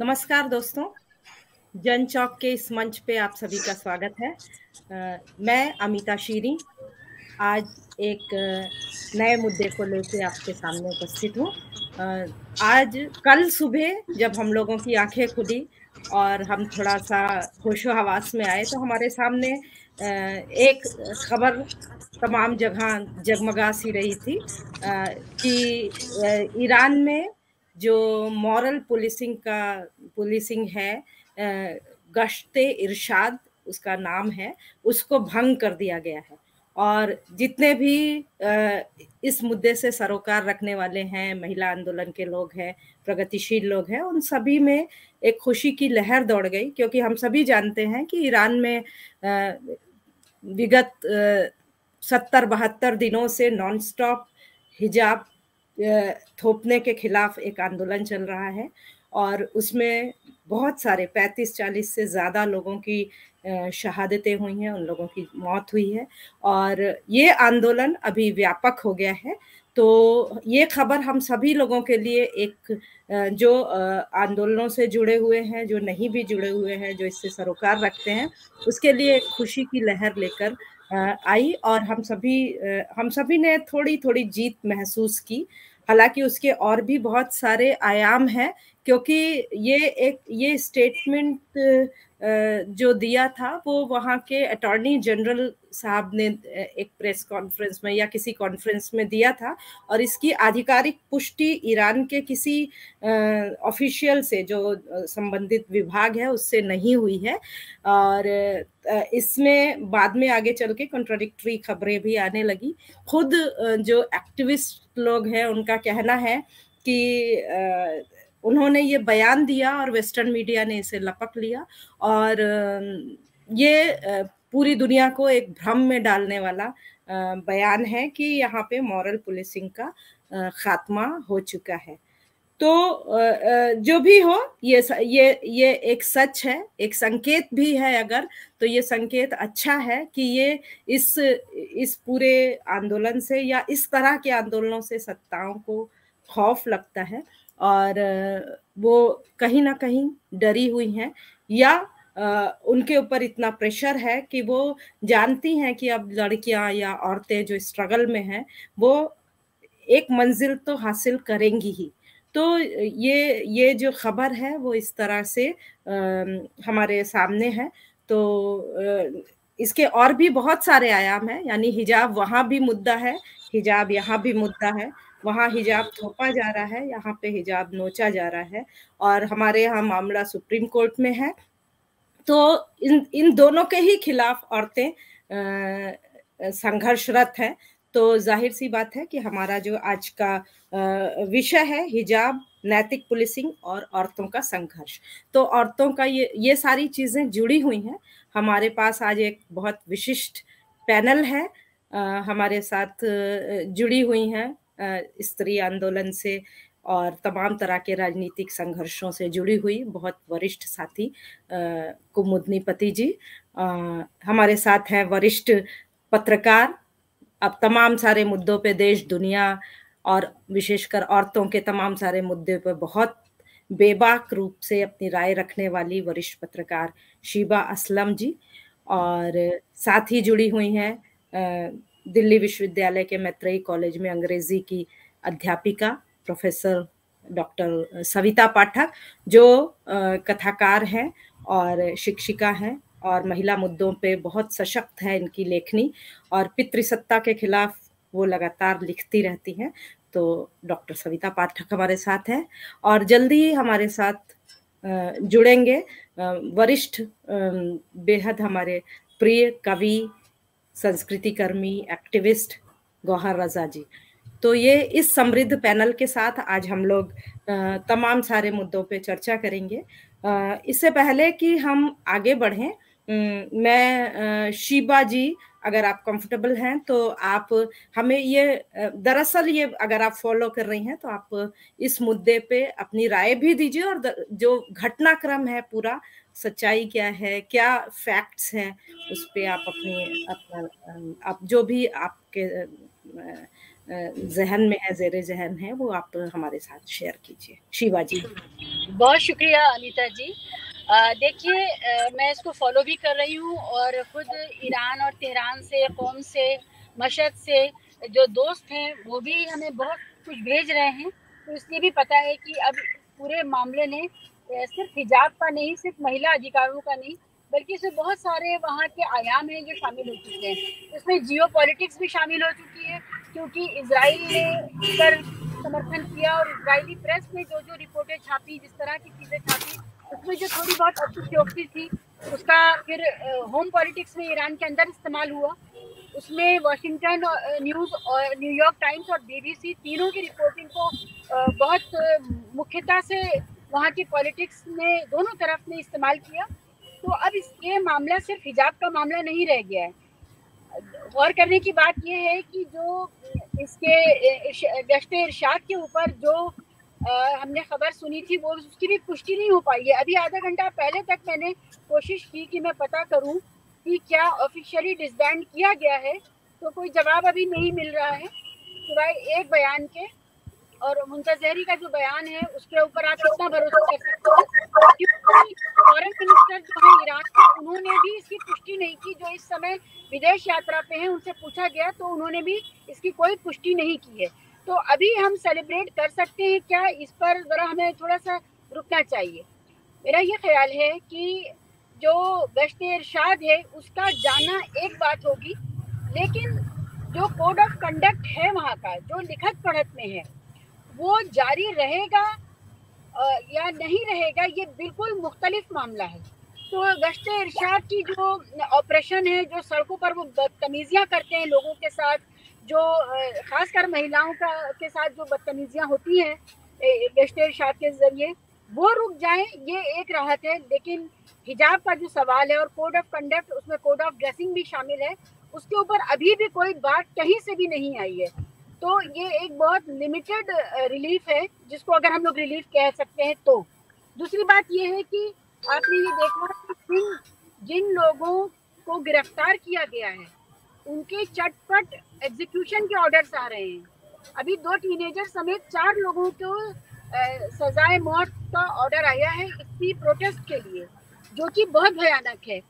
नमस्कार दोस्तों, जन चौक के इस मंच पे आप सभी का स्वागत है। मैं अमिता शीरी आज एक नए मुद्दे को लेके आपके सामने उपस्थित हूँ। आज कल सुबह जब हम लोगों की आंखें खुली और हम थोड़ा-सा होशो-हवास में आए, तो हमारे सामने एक खबर तमाम जगह जगमगा सी रही थी कि ईरान में जो मॉरल पुलिसिंग है, गश्ते इरशाद उसका नाम है, उसको भंग कर दिया गया है। और जितने भी इस मुद्दे से सरोकार रखने वाले हैं, महिला आंदोलन के लोग हैं, प्रगतिशील लोग हैं, उन सभी में एक खुशी की लहर दौड़ गई, क्योंकि हम सभी जानते हैं कि ईरान में विगत 70-72 दिनों से नॉन स्टॉप हिजाब थोपने के खिलाफ एक आंदोलन चल रहा है और उसमें बहुत सारे 35-40 से ज़्यादा लोगों की शहादतें हुई हैं, उन लोगों की मौत हुई है और ये आंदोलन अभी व्यापक हो गया है। तो ये खबर हम सभी लोगों के लिए एक जो आंदोलनों से जुड़े हुए हैं, जो नहीं भी जुड़े हुए हैं, जो इससे सरोकार रखते हैं, उसके लिए एक खुशी की लहर लेकर आई और हम सभी ने थोड़ी-थोड़ी जीत महसूस की। हालाँकि उसके और भी बहुत सारे आयाम हैं, क्योंकि ये स्टेटमेंट जो दिया था वो वहाँ के अटॉर्नी जनरल साहब ने एक प्रेस कॉन्फ्रेंस में या किसी कॉन्फ्रेंस में दिया था और इसकी आधिकारिक पुष्टि ईरान के किसी ऑफिशियल से जो संबंधित विभाग है उससे नहीं हुई है और इसमें बाद में आगे चल के कॉन्ट्राडिक्टरी खबरें भी आने लगी। खुद जो एक्टिविस्ट लोग हैं उनका कहना है कि उन्होंने ये बयान दिया और वेस्टर्न मीडिया ने इसे लपक लिया और ये पूरी दुनिया को एक भ्रम में डालने वाला बयान है कि यहाँ पे मॉरल पुलिसिंग का खात्मा हो चुका है। तो जो भी हो ये एक सच है, एक संकेत भी है अगर, तो ये संकेत अच्छा है कि ये इस पूरे आंदोलन से या इस तरह के आंदोलनों से सत्ताओं को खौफ लगता है और वो कहीं न कहीं डरी हुई हैं या उनके ऊपर इतना प्रेशर है कि वो जानती हैं कि अब लड़कियाँ या औरतें जो स्ट्रगल में हैं, वो एक मंजिल तो हासिल करेंगी ही। तो ये जो खबर है वो इस तरह से हमारे सामने है। तो इसके और भी बहुत सारे आयाम हैं, यानी हिजाब वहाँ भी मुद्दा है, हिजाब यहाँ भी मुद्दा है। वहाँ हिजाब थोपा जा रहा है, यहाँ पे हिजाब नोचा जा रहा है और हमारे यहाँ मामला सुप्रीम कोर्ट में है। तो इन दोनों के ही खिलाफ औरतें संघर्षरत हैं। तो जाहिर सी बात है कि हमारा जो आज का विषय है हिजाब, नैतिक पुलिसिंग और औरतों का संघर्ष। तो औरतों का ये सारी चीजें जुड़ी हुई हैं। हमारे पास आज एक बहुत विशिष्ट पैनल है, हमारे साथ जुड़ी हुई हैं स्त्री आंदोलन से और तमाम तरह के राजनीतिक संघर्षों से जुड़ी हुई बहुत वरिष्ठ साथी कुमुदनी पति जी। हमारे साथ हैं वरिष्ठ पत्रकार, अब तमाम सारे मुद्दों पे देश दुनिया और विशेषकर औरतों के तमाम सारे मुद्दे पर बहुत बेबाक रूप से अपनी राय रखने वाली वरिष्ठ पत्रकार शीबा असलम जी और साथ ही जुड़ी हुई हैं दिल्ली विश्वविद्यालय के मैत्रेयी कॉलेज में अंग्रेजी की अध्यापिका प्रोफेसर डॉक्टर सविता पाठक, जो कथाकार हैं और शिक्षिका हैं और महिला मुद्दों पे बहुत सशक्त है इनकी लेखनी और पितृसत्ता के खिलाफ वो लगातार लिखती रहती हैं। तो डॉक्टर सविता पाठक हमारे साथ हैं और जल्दी ही हमारे साथ जुड़ेंगे वरिष्ठ बेहद हमारे प्रिय कवि, संस्कृति कर्मी, एक्टिविस्ट गौहर रजा जी। तो ये इस समृद्ध पैनल के साथ आज हम लोग तमाम सारे मुद्दों पे चर्चा करेंगे। इससे पहले कि हम आगे बढ़ें, मैं शीबा जी, अगर आप कंफर्टेबल हैं तो आप हमें ये दरअसल ये अगर आप फॉलो कर रही हैं तो आप इस मुद्दे पे अपनी राय भी दीजिए और जो घटनाक्रम है पूरा, सच्चाई क्या है, क्या फैक्ट्स हैं, उस पे आप अपनी अपना आप जो भी आपके ज़हन में है, ज़ेरे ज़हन है, वो आप हमारे साथ शेयर कीजिए। शिवा जी। बहुत शुक्रिया अनीता जी। देखिए, मैं इसको फॉलो भी कर रही हूँ और खुद ईरान और तेहरान से, क़ोम से, मशहद से जो दोस्त हैं वो भी हमें बहुत कुछ भेज रहे हैं। तो इसलिए भी पता है कि अब पूरे मामले ने सिर्फ हिजाब का नहीं, सिर्फ महिला अधिकारों का नहीं, बल्कि इसमें बहुत सारे वहाँ के आयाम हैं जो शामिल हो चुके हैं। इसमें जियो पॉलिटिक्स भी शामिल हो चुकी है, क्योंकि इजराइल ने इस पर समर्थन किया और इजरायली प्रेस ने जो जो रिपोर्टें छापी, जिस तरह की चीज़ें छापी, उसमें जो थोड़ी बहुत अतिशयोक्ति थी, उसका फिर होम पॉलिटिक्स में ईरान के अंदर इस्तेमाल हुआ। उसमें वॉशिंगटन न्यूज़ और न्यूयॉर्क टाइम्स और बीबीसी तीनों की रिपोर्टिंग को बहुत मुख्यता से वहाँ की पॉलिटिक्स ने दोनों तरफ ने इस्तेमाल किया। तो अब ये मामला सिर्फ हिजाब का मामला नहीं रह गया है। गौर करने की बात यह है कि जो इसके गश्ते इरशाद के ऊपर जो हमने खबर सुनी थी, वो उसकी भी पुष्टि नहीं हो पाई है। अभी आधा घंटा पहले तक मैंने कोशिश की कि मैं पता करूं कि क्या ऑफिशियली डिसबैंड किया गया है, तो कोई जवाब अभी नहीं मिल रहा है सिवाय एक बयान के। और मुंतज़हरी का जो बयान है उसके ऊपर आप कितना भरोसा कर सकते हैं, क्योंकि फॉरेन मिनिस्टर जो है ईरान के, उन्होंने भी इसकी पुष्टि नहीं की। जो इस समय विदेश यात्रा पे हैं, उनसे पूछा गया तो उन्होंने भी इसकी कोई पुष्टि नहीं की है। तो अभी हम सेलिब्रेट कर सकते हैं क्या? इस पर ज़रा हमें थोड़ा सा रुकना चाहिए। मेरा ये ख्याल है कि जो गश्ते इरशाद है उसका जाना एक बात होगी, लेकिन जो कोड ऑफ कंडक्ट है वहाँ का, जो लिखत पढ़त में है, वो जारी रहेगा या नहीं रहेगा, ये बिल्कुल मुख्तलिफ मामला है। तो गश्ते इरशाद की जो ऑपरेशन है, जो सड़कों पर वो बदतमीजियाँ करते हैं लोगों के साथ, जो खासकर महिलाओं के साथ जो बदतमीजियाँ होती हैं गश्ते इरशाद के जरिए, वो रुक जाएं, ये एक राहत है। लेकिन हिजाब का जो सवाल है और कोड ऑफ कंडक्ट, उसमें कोड ऑफ ड्रेसिंग भी शामिल है, उसके ऊपर अभी भी कोई बात कहीं से भी नहीं आई है। तो ये एक बहुत लिमिटेड रिलीफ है, जिसको अगर हम लोग रिलीफ कह सकते हैं। तो दूसरी बात ये है कि आपने ये देखा कि जिन लोगों को गिरफ्तार किया गया है उनके चटपट एग्जीक्यूशन के ऑर्डर्स आ रहे हैं। अभी 2 टीनेजर समेत 4 लोगों को सजाए मौत का ऑर्डर आया है इसी प्रोटेस्ट के लिए, जो कि बहुत भयानक है।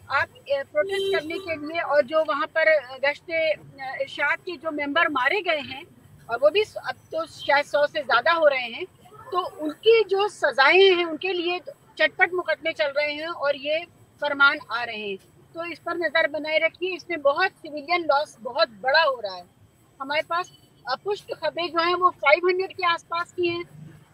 आप प्रोटेस्ट करने के लिए, और जो वहाँ पर गश्ते इरशाद के जो मेंबर मारे गए हैं, और वो भी अब तो शायद 100 से ज़्यादा हो रहे हैं, तो उनकी जो सजाएं हैं उनके लिए चटपट मुकदमे चल रहे हैं और ये फरमान आ रहे हैं। तो इस पर नज़र बनाए रखिए। इसमें बहुत सिविलियन लॉस बहुत बड़ा हो रहा है। हमारे पास पुष्ट खबरें जो हैं वो 500 के आसपास की हैं,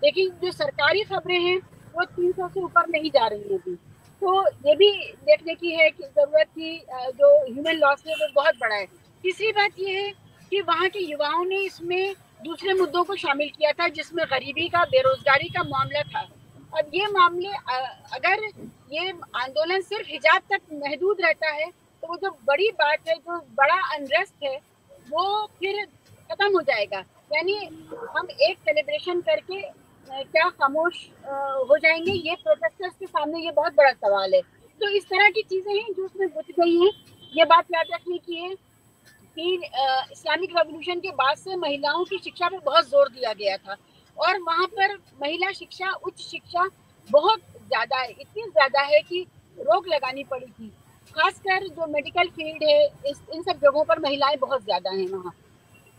लेकिन जो सरकारी खबरें हैं वो 300 से ऊपर नहीं जा रही हैं अभी। तो ये भी देखने की है कि ज़रूरत की जो ह्यूमन लॉस है वो बहुत बड़ा है। तीसरी बात ये है कि वहाँ के युवाओं ने इसमें दूसरे मुद्दों को शामिल किया था, जिसमें गरीबी का, बेरोजगारी का मामला था। अब ये मामले, अगर ये आंदोलन सिर्फ हिजाब तक महदूद रहता है, तो वो जो बड़ी बात है, जो बड़ा अनरेस्ट है, वो फिर खत्म हो जाएगा। यानी हम एक सेलिब्रेशन करके क्या खामोश हो जाएंगे, ये प्रोटेस्टर्स के सामने ये बहुत बड़ा सवाल है। तो इस तरह की चीजें हैं जो उसमें गुथ गई हैं। ये बात याद रखने की है कि इस्लामिक रेवोल्यूशन के बाद से महिलाओं की शिक्षा पर बहुत जोर दिया गया था, और वहाँ पर महिला शिक्षा, उच्च शिक्षा बहुत ज़्यादा है, इतनी ज़्यादा है कि रोक लगानी पड़ी थी। खासकर जो मेडिकल फील्ड है, इन सब जगहों पर महिलाएं बहुत ज़्यादा हैं वहाँ।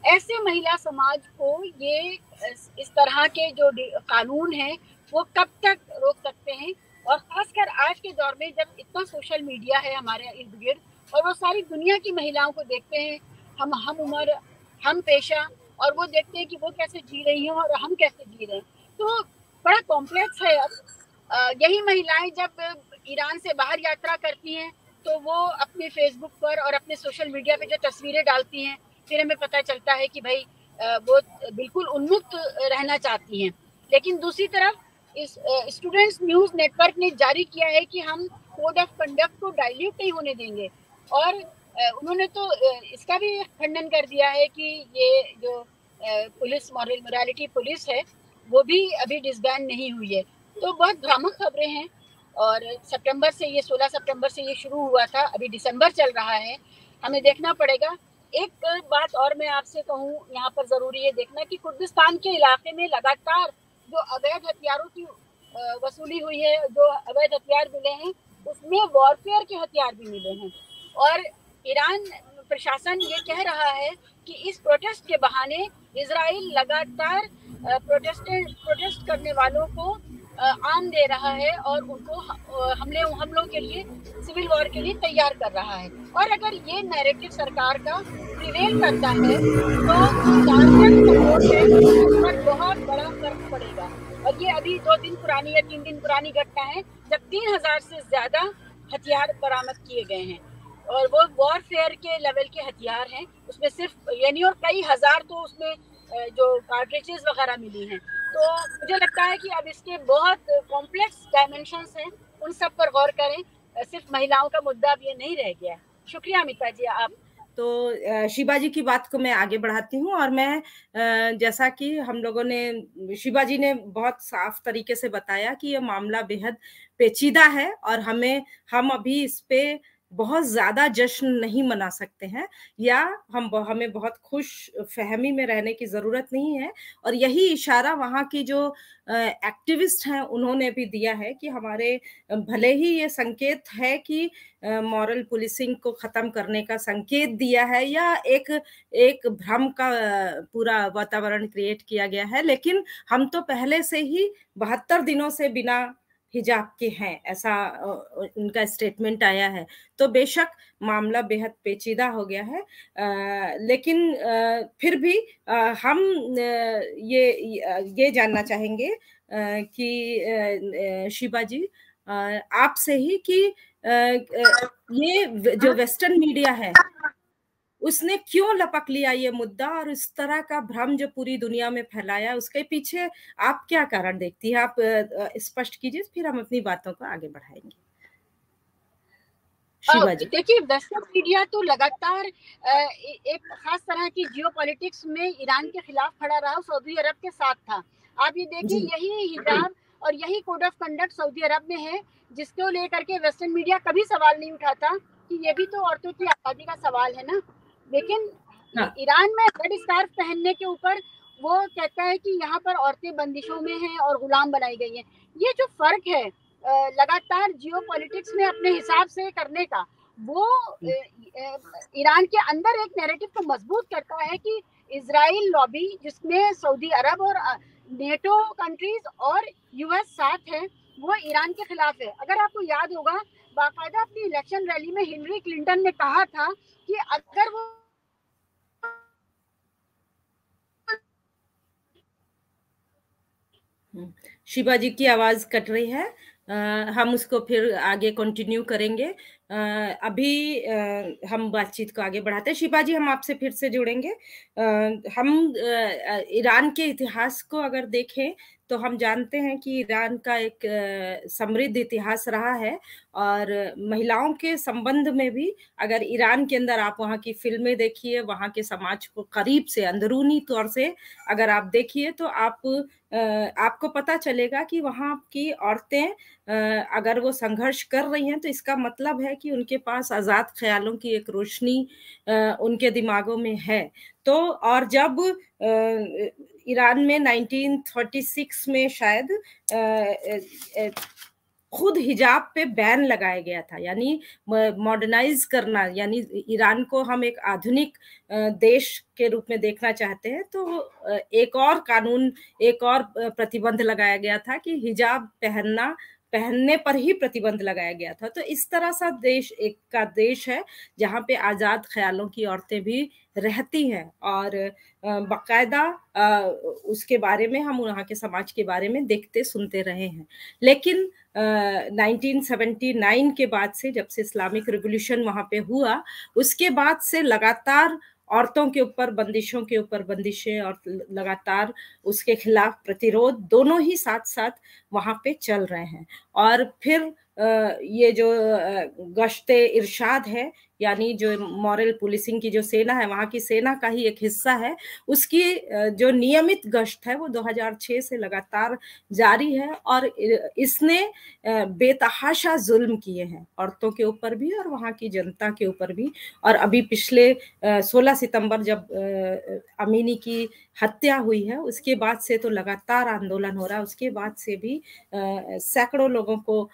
ऐसे महिला समाज को ये इस तरह के जो कानून हैं वो कब तक रोक सकते हैं? और खासकर आज के दौर में जब इतना सोशल मीडिया है हमारे इर्द गिर्द, और वो सारी दुनिया की महिलाओं को देखते हैं, हम उम्र, हम पेशा, और वो देखते हैं कि वो कैसे जी रही हैं और हम कैसे जी रहे हैं। तो बड़ा कॉम्प्लेक्स है। अब यही महिलाएं जब ईरान से बाहर यात्रा करती हैं तो वो अपने फेसबुक पर और अपने सोशल मीडिया पे जो तस्वीरें डालती हैं, फिर हमें पता चलता है कि भाई वो बिल्कुल उन्मुक्त रहना चाहती हैं। लेकिन दूसरी तरफ इस स्टूडेंट्स न्यूज़ नेटवर्क ने जारी किया है कि हम कोड ऑफ कंडक्ट को डाइल्यूट नहीं होने देंगे, और उन्होंने तो इसका भी खंडन कर दिया है कि ये जो पुलिस, मोरालिटी पुलिस है, वो भी अभी डिसबैंड नहीं हुई है। तो बहुत भ्रामक खबरें हैं, और सितंबर से ये 16 सितंबर से ये शुरू हुआ था, अभी दिसंबर चल रहा है। हमें देखना पड़ेगा एक बात और मैं आपसे कहूँ, यहाँ पर जरूरी है देखना कि कुर्दिस्तान के इलाके में लगातार जो अवैध हथियारों की वसूली हुई है, जो अवैध हथियार मिले हैं, उसमें वॉरफेयर के हथियार भी मिले हैं। और ईरान प्रशासन ये कह रहा है कि इस प्रोटेस्ट के बहाने इजराइल लगातार प्रोटेस्ट करने वालों को आम दे रहा है और उनको हमलों के लिए, सिविल वॉर के लिए तैयार कर रहा है। और अगर ये नैरेटिव सरकार का प्रिवेल करता है तो उस पर बहुत बड़ा फर्क पड़ेगा। और ये अभी 2 दिन पुरानी या 3 दिन पुरानी घटना है जब 3000 से ज्यादा हथियार बरामद किए गए हैं, और वो वॉरफेयर के लेवल के हथियार हैं। उसमें सिर्फ यानी और कई हजार तो उसमें जो कार्ट्रिजेस वगैरह मिली हैं। तो मुझे लगता है कि अब इसके बहुत कॉम्प्लेक्स डायमेंशंस हैं, उन सब पर गौर करें। सिर्फ महिलाओं का मुद्दा अब ये नहीं रह गया है। शुक्रिया अमिता जी। आप तो शिबा जी की बात को मैं आगे बढ़ाती हूँ, और मैं जैसा कि हम लोगों ने, शिबा जी ने बहुत साफ तरीके से बताया कि ये मामला बेहद पेचीदा है और हम अभी इस पे बहुत ज्यादा जश्न नहीं मना सकते हैं, या हमें बहुत खुश फहमी में रहने की जरूरत नहीं है। और यही इशारा वहाँ की जो एक्टिविस्ट हैं उन्होंने भी दिया है कि हमारे, भले ही ये संकेत है कि मॉरल पुलिसिंग को खत्म करने का संकेत दिया है, या एक भ्रम का पूरा वातावरण क्रिएट किया गया है, लेकिन हम तो पहले से ही 72 दिनों से बिना हिजाब के हैं, ऐसा उनका स्टेटमेंट आया है। तो बेशक मामला बेहद पेचीदा हो गया है, लेकिन फिर भी हम ये जानना चाहेंगे कि शिबा जी आपसे ही कि ये जो वेस्टर्न मीडिया है उसने क्यों लपक लिया ये मुद्दा, और इस तरह का भ्रम जो पूरी दुनिया में फैलाया, उसके पीछे आप क्या कारण देखती हैं? आप स्पष्ट कीजिए, फिर हम अपनी बातों को आगे बढ़ाएंगे। शिवा जी। देखिए, वेस्टर्न मीडिया तो लगातार एक खास तरह की जियोपॉलिटिक्स में ईरान के खिलाफ खड़ा रहा, सऊदी अरब के साथ था। आप ये देखिए, यही हिजाब और यही कोड ऑफ कंडक्ट सऊदी अरब में है, जिसको लेकर के वेस्टर्न मीडिया कभी सवाल नहीं उठाता कि ये भी तो औरतों की आज़ादी का सवाल है ना। लेकिन ईरान में रेड स्कार्फ पहनने के ऊपर वो कहता है कि यहाँ पर औरतें बंदिशों में हैं और गुलाम बनाई गई हैं। ये जो फर्क है लगातार जियोपॉलिटिक्स में अपने हिसाब से करने का, वो ईरान के अंदर एक नैरेटिव को मजबूत करता है कि इजराइल लॉबी, जिसमें सऊदी अरब और नेटो कंट्रीज और यूएस साथ है, वो ईरान के खिलाफ है। अगर आपको याद होगा, बाकायदा अपनी इलेक्शन रैली में हिलरी क्लिंटन ने कहा था कि अगर वो शिबा जी की आवाज कट रही है, हम उसको फिर आगे कंटिन्यू करेंगे। अभी हम बातचीत को आगे बढ़ाते हैं। शिबा जी, हम आपसे फिर से जुड़ेंगे। हम ईरान के इतिहास को अगर देखें तो हम जानते हैं कि ईरान का एक समृद्ध इतिहास रहा है, और महिलाओं के संबंध में भी अगर ईरान के अंदर आप वहाँ की फिल्में देखिए, वहाँ के समाज को करीब से अंदरूनी तौर से अगर आप देखिए, तो आपको पता चलेगा कि वहाँ की औरतें अगर वो संघर्ष कर रही हैं तो इसका मतलब है कि उनके पास आजाद ख्यालों की एक रोशनी उनके दिमागों में है। तो और जब ईरान में 1936 में शायद खुद हिजाब पे बैन लगाया गया था, यानी मॉडर्नाइज करना, यानी ईरान को हम एक आधुनिक देश के रूप में देखना चाहते हैं, तो एक और कानून, एक और प्रतिबंध लगाया गया था कि हिजाब पहनने पर ही प्रतिबंध लगाया गया था। तो इस तरह सा देश है जहाँ पे आजाद ख्यालों की औरतें भी रहती हैं, और बाकायदा उसके बारे में हम वहाँ के समाज के बारे में देखते सुनते रहे हैं। लेकिन 1979 के बाद से, जब से इस्लामिक रिवॉल्यूशन वहाँ पे हुआ, उसके बाद से लगातार औरतों के ऊपर बंदिशों के ऊपर बंदिशें और लगातार उसके खिलाफ प्रतिरोध दोनों ही साथ साथ वहाँ पे चल रहे हैं। और फिर ये जो गश्ते इरशाद है, यानी जो मॉरल पुलिसिंग की जो सेना है, वहाँ की सेना का ही एक हिस्सा है, उसकी जो नियमित गश्त है वो 2006 से लगातार जारी है। और इसने बेतहाशा जुल्म किए हैं औरतों के ऊपर भी और वहाँ की जनता के ऊपर भी। और अभी पिछले 16 सितंबर जब अमीनी की हत्या हुई है, उसके बाद से तो लगातार आंदोलन हो रहा है। उसके बाद से भी सैकड़ों लोगों को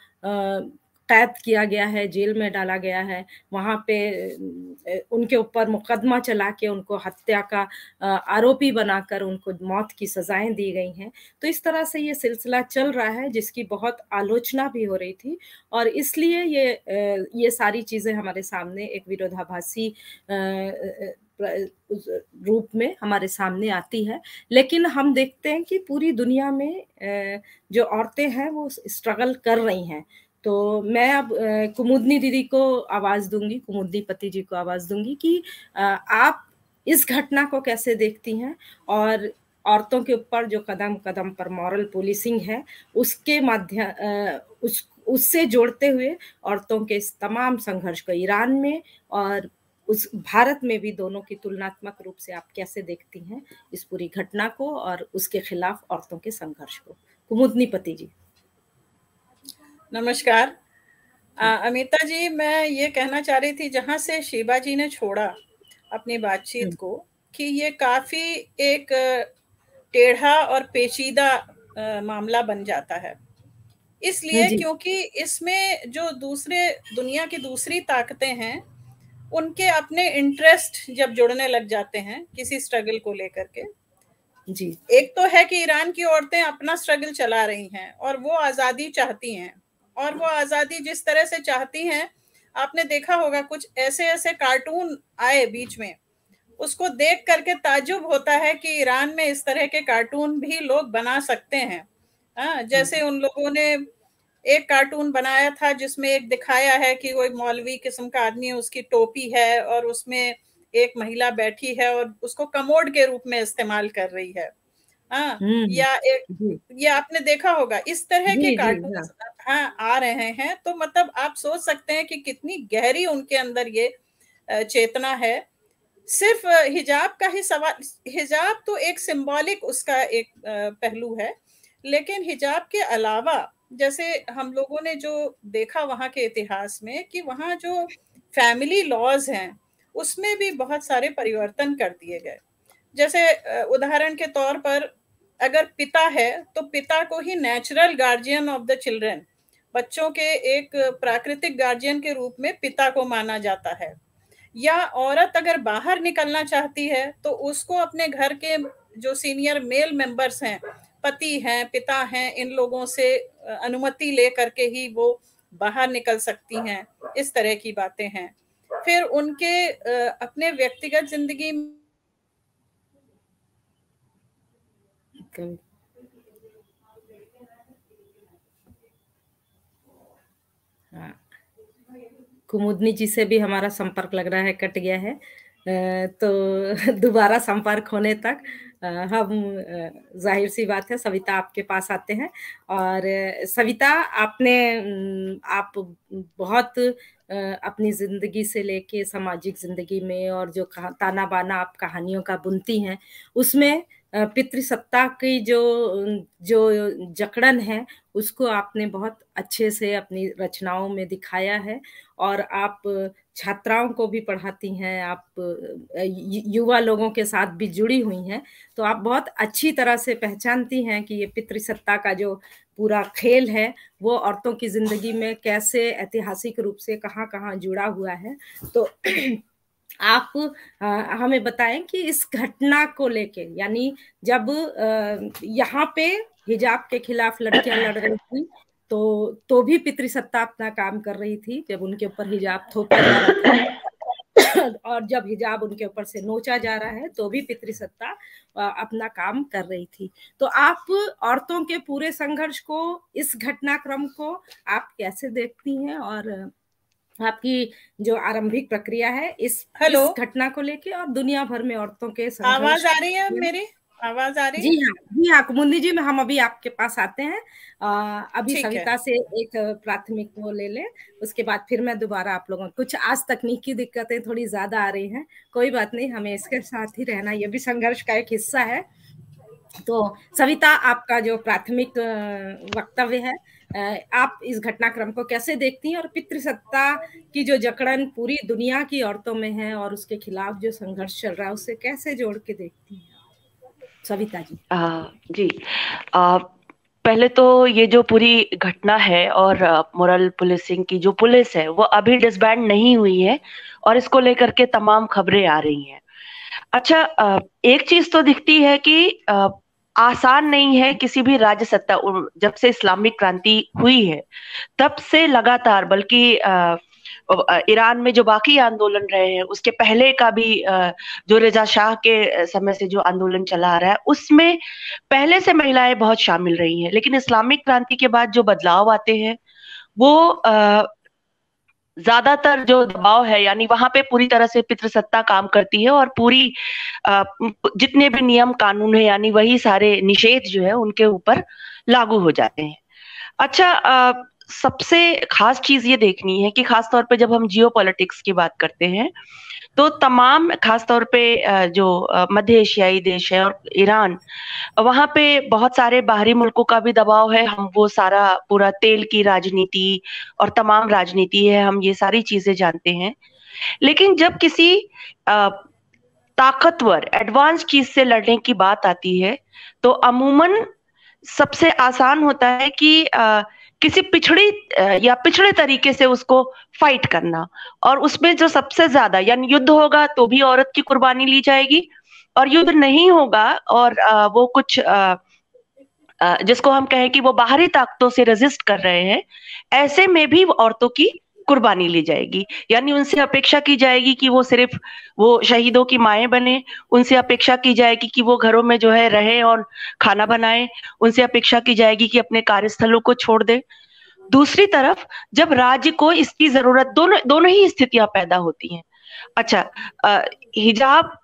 कैद किया गया है, जेल में डाला गया है, वहाँ पे उनके ऊपर मुकदमा चला के उनको हत्या का आरोपी बनाकर उनको मौत की सजाएं दी गई हैं। तो इस तरह से ये सिलसिला चल रहा है, जिसकी बहुत आलोचना भी हो रही थी। और इसलिए ये सारी चीजें हमारे सामने एक विरोधाभासी रूप में हमारे सामने आती है। लेकिन हम देखते हैं कि पूरी दुनिया में जो औरतें हैं वो स्ट्रगल कर रही हैं। तो मैं अब कुमुदनी दीदी को आवाज दूंगी, कुमुदनी पति जी को आवाज दूंगी कि आप इस घटना को कैसे देखती हैं, और औरतों के ऊपर जो कदम कदम पर मॉरल पुलिसिंग है उसके माध्यम उससे जोड़ते हुए औरतों के इस तमाम संघर्ष को ईरान में और उस भारत में भी, दोनों की तुलनात्मक रूप से आप कैसे देखती हैं इस पूरी घटना को और उसके खिलाफ औरतों के संघर्ष को। कुमुदनी पति जी। नमस्कार। अमिता जी, मैं ये कहना चाह रही थी जहां से शिबा जी ने छोड़ा अपनी बातचीत को, कि ये काफी एक टेढ़ा और पेचीदा मामला बन जाता है। इसलिए क्योंकि इसमें जो दुनिया की दूसरी ताकतें हैं, उनके अपने इंटरेस्ट जब जुड़ने लग जाते हैं किसी स्ट्रगल को लेकर के। जी, एक तो है कि ईरान की औरतें अपना स्ट्रगल चला रही हैं और वो आजादी चाहती हैं, और वो आजादी जिस तरह से चाहती हैं, आपने देखा होगा कुछ ऐसे ऐसे कार्टून आए बीच में, उसको देख करके ताज्जुब होता है कि ईरान में इस तरह के कार्टून भी लोग बना सकते हैं। जैसे उन लोगों ने एक कार्टून बनाया था जिसमें एक दिखाया है कि कोई मौलवी किस्म का आदमी है, उसकी टोपी है और उसमें एक महिला बैठी है और उसको कमोड के रूप में इस्तेमाल कर रही है। या ये आपने देखा होगा, इस तरह के कार्टून आ रहे हैं। तो मतलब आप सोच सकते हैं कि कितनी गहरी उनके अंदर ये चेतना है। सिर्फ हिजाब का ही सवाल, हिजाब तो एक सिंबॉलिक उसका एक पहलू है, लेकिन हिजाब के अलावा जैसे हम लोगों ने जो देखा वहां के इतिहास में, कि वहां जो फैमिली लॉज हैं उसमें भी बहुत सारे परिवर्तन कर दिए गए। जैसे उदाहरण के तौर पर, अगर पिता है तो पिता को ही natural guardian of the children, बच्चों के एक प्राकृतिक गार्जियन के रूप में पिता को माना जाता है। या औरत अगर बाहर निकलना चाहती है तो उसको अपने घर के जो सीनियर मेल मेंबर्स हैं, पति हैं, पिता हैं, इन लोगों से अनुमति ले करके ही वो बाहर निकल सकती हैं। इस तरह की बातें हैं। फिर उनके अपने व्यक्तिगत जिंदगी कुमुदनी जी से भी हमारा संपर्क लग रहा है कट गया है। तो दोबारा संपर्क होने तक हम जाहिर सी बात है सविता आपके पास आते हैं। और सविता, आप बहुत अपनी जिंदगी से लेके सामाजिक जिंदगी में और जो ताना बाना आप कहानियों का बुनती हैं, उसमें पितृसत्ता की जो जकड़न है उसको आपने बहुत अच्छे से अपनी रचनाओं में दिखाया है। और आप छात्राओं को भी पढ़ाती हैं, आप युवा लोगों के साथ भी जुड़ी हुई हैं, तो आप बहुत अच्छी तरह से पहचानती हैं कि ये पितृसत्ता का जो पूरा खेल है वो औरतों की जिंदगी में कैसे ऐतिहासिक रूप से कहाँ कहाँ जुड़ा हुआ है। तो आप हमें बताएं कि इस घटना को लेके, यानी जब यहाँ पे हिजाब के खिलाफ लड़कियां लड़ रही थी तो भी पितृसत्ता अपना काम कर रही थी, जब उनके ऊपर हिजाब थोपा जा रहा था और जब हिजाब उनके ऊपर से नोचा जा रहा है तो भी पितृसत्ता अपना काम कर रही थी। तो आप औरतों के पूरे संघर्ष को, इस घटनाक्रम को आप कैसे देखती हैं, और आपकी जो आरंभिक प्रक्रिया है इस घटना को लेके और दुनिया भर में औरतों के संघर्ष। आवाज आ रही है मेरी? आवाज आ रही जी है? हाँ, जी हाँ कुमुदनी जी, हम अभी आपके पास आते हैं। अभी ठीक है। सविता से एक प्राथमिक वो ले लें, उसके बाद फिर मैं दोबारा आप लोगों कुछ आज तकनीकी दिक्कतें थोड़ी ज्यादा आ रही हैं, कोई बात नहीं, हमें इसके साथ ही रहना, ये भी संघर्ष का एक हिस्सा है। तो सविता, आपका जो प्राथमिक वक्तव्य है, आप इस घटनाक्रम को कैसे देखती हैं, और पितृसत्ता की जो जकड़न पूरी दुनिया की औरतों में है और उसके खिलाफ जो संघर्ष चल रहा है, उससे कैसे जोड़ के देखती हैं सविता जी? जी, पहले तो ये जो पूरी घटना है और मोरल पुलिसिंग की जो पुलिस है वो अभी डिसबैंड नहीं हुई है और इसको लेकर के तमाम खबरें आ रही हैं। अच्छा, एक चीज तो दिखती है कि आसान नहीं है किसी भी राज्य सत्ता, जब से इस्लामिक क्रांति हुई है तब से लगातार, बल्कि ईरान में जो बाकी आंदोलन रहे हैं उसके पहले का भी जो रेजा शाह के समय से जो आंदोलन चला आ रहा है उसमें पहले से महिलाएं बहुत शामिल रही हैं, लेकिन इस्लामिक क्रांति के बाद जो बदलाव आते हैं वो ज्यादातर जो दबाव है, यानी वहां पे पूरी तरह से पितृसत्ता काम करती है और पूरी जितने भी नियम कानून है यानी वही सारे निषेध जो है उनके ऊपर लागू हो जाते हैं। अच्छा, सबसे खास चीज ये देखनी है कि खास तौर पे जब हम जियो पॉलिटिक्स की बात करते हैं तो तमाम, खास तौर पे जो मध्य एशियाई देश है और ईरान, वहां पे बहुत सारे बाहरी मुल्कों का भी दबाव है। हम वो सारा पूरा तेल की राजनीति और तमाम राजनीति है, हम ये सारी चीजें जानते हैं। लेकिन जब किसी ताकतवर एडवांस चीज से लड़ने की बात आती है तो अमूमन सबसे आसान होता है कि किसी पिछड़ी या पिछड़े तरीके से उसको फाइट करना, और उसमें जो सबसे ज्यादा, यानी युद्ध होगा तो भी औरत की कुर्बानी ली जाएगी, और युद्ध नहीं होगा और वो कुछ जिसको हम कहें कि वो बाहरी ताकतों से रेजिस्ट कर रहे हैं, ऐसे में भी औरतों की कुर्बानी ली जाएगी। यानी उनसे अपेक्षा की जाएगी कि वो सिर्फ वो शहीदों की माएं बने, उनसे अपेक्षा की जाएगी कि वो घरों में जो है रहे और खाना बनाए, उनसे अपेक्षा की जाएगी कि अपने कार्यस्थलों को छोड़ दे। दूसरी तरफ जब राज्य को इसकी जरूरत, दोनों ही स्थितियां पैदा होती हैं। अच्छा, हिजाब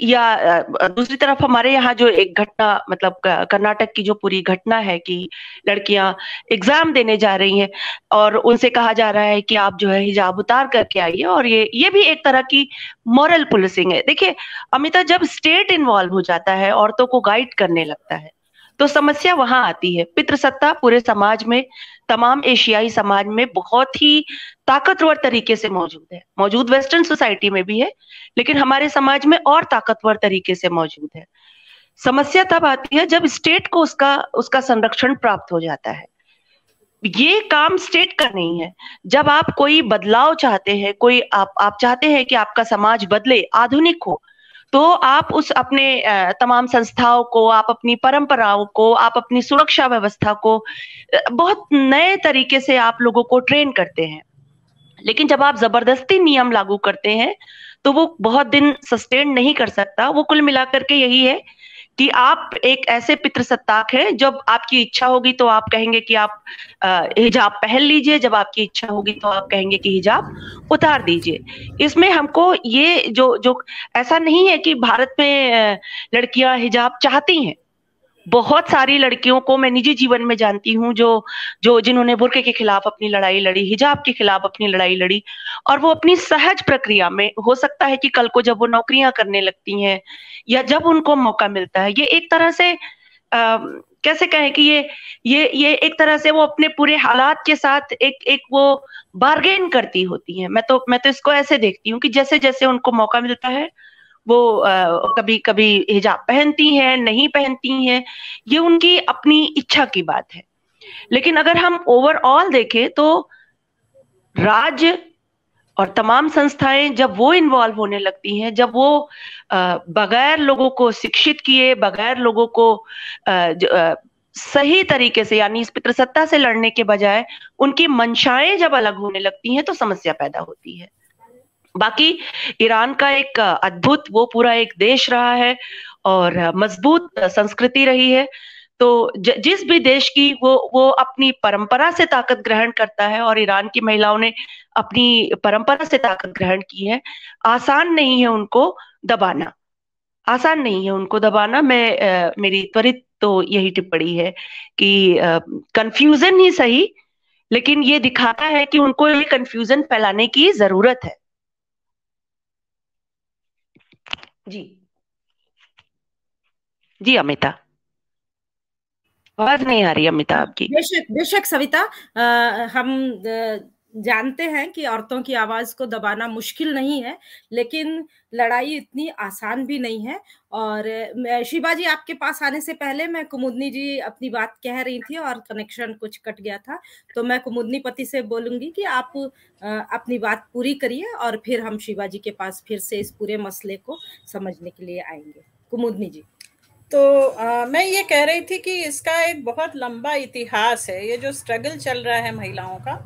या दूसरी तरफ हमारे यहाँ जो एक घटना, मतलब कर्नाटक की जो पूरी घटना है कि लड़कियां एग्जाम देने जा रही हैं और उनसे कहा जा रहा है कि आप जो है हिजाब उतार करके आइए, और ये भी एक तरह की मॉरल पुलिसिंग है। देखिए अमिता, जब स्टेट इन्वॉल्व हो जाता है, औरतों को गाइड करने लगता है, तो समस्या वहां आती है। पितृसत्ता पूरे समाज में, तमाम एशियाई समाज में बहुत ही ताकतवर तरीके से मौजूद वेस्टर्न सोसाइटी में भी है, लेकिन हमारे समाज में और ताकतवर तरीके से मौजूद है। समस्या तब आती है जब स्टेट को उसका संरक्षण प्राप्त हो जाता है। ये काम स्टेट का नहीं है। जब आप कोई बदलाव चाहते हैं, कोई आप चाहते हैं कि आपका समाज बदले, आधुनिक हो, तो आप उस अपने तमाम संस्थाओं को, आप अपनी परंपराओं को, आप अपनी सुरक्षा व्यवस्था को बहुत नए तरीके से आप लोगों को ट्रेन करते हैं। लेकिन जब आप जबरदस्ती नियम लागू करते हैं तो वो बहुत दिन सस्टेन नहीं कर सकता। वो कुल मिलाकर के यही है कि आप एक ऐसे पितृसत्ताक हैं, जब आपकी इच्छा होगी तो आप कहेंगे कि आप हिजाब पहन लीजिए, जब आपकी इच्छा होगी तो आप कहेंगे कि हिजाब उतार दीजिए। इसमें हमको ये जो ऐसा नहीं है कि भारत में लड़कियां हिजाब चाहती हैं। बहुत सारी लड़कियों को मैं निजी जीवन में जानती हूँ जो जिन्होंने बुर्के के खिलाफ अपनी लड़ाई लड़ी, हिजाब के खिलाफ अपनी लड़ाई लड़ी, और वो अपनी सहज प्रक्रिया में, हो सकता है कि कल को जब वो नौकरियां करने लगती हैं या जब उनको मौका मिलता है, ये एक तरह से कैसे कहें कि ये एक तरह से वो अपने पूरे हालात के साथ एक वो बार्गेन करती होती हैं। मैं तो इसको ऐसे देखती हूँ कि जैसे जैसे उनको मौका मिलता है वो कभी कभी हिजाब पहनती हैं, नहीं पहनती हैं, ये उनकी अपनी इच्छा की बात है। लेकिन अगर हम ओवरऑल देखें तो राज्य और तमाम संस्थाएं जब वो इन्वॉल्व होने लगती हैं, जब वो बगैर लोगों को शिक्षित किए, बगैर लोगों को सही तरीके से, यानी इस पितृसत्ता से लड़ने के बजाय उनकी मंशाएं जब अलग होने लगती हैं तो समस्या पैदा होती है। बाकी ईरान का एक अद्भुत, वो पूरा एक देश रहा है और मजबूत संस्कृति रही है। तो जिस भी देश की वो अपनी परंपरा से ताकत ग्रहण करता है, और ईरान की महिलाओं ने अपनी परंपरा से ताकत ग्रहण की है। आसान नहीं है उनको दबाना, आसान नहीं है उनको दबाना। मेरी त्वरित तो यही टिप्पणी है कि कंफ्यूजन ही सही, लेकिन ये दिखाता है कि उनको ये कंफ्यूजन फैलाने की जरूरत है। जी जी अमिता, आवाज नहीं आ रही अमिता आपकी। बेशक बेशक सविता, हम जानते हैं कि औरतों की आवाज को दबाना मुश्किल नहीं है, लेकिन लड़ाई इतनी आसान भी नहीं है। और शिबा जी, आपके पास आने से पहले मैं कुमुदनी जी अपनी बात कह रही थी और कनेक्शन कुछ कट गया था, तो मैं कुमुदनी पति से बोलूंगी कि आप अपनी बात पूरी करिए और फिर हम शिबा जी के पास फिर से इस पूरे मसले को समझने के लिए आएंगे। कुमुदनी जी। तो मैं ये कह रही थी कि इसका एक बहुत लंबा इतिहास है, ये जो स्ट्रगल चल रहा है महिलाओं का,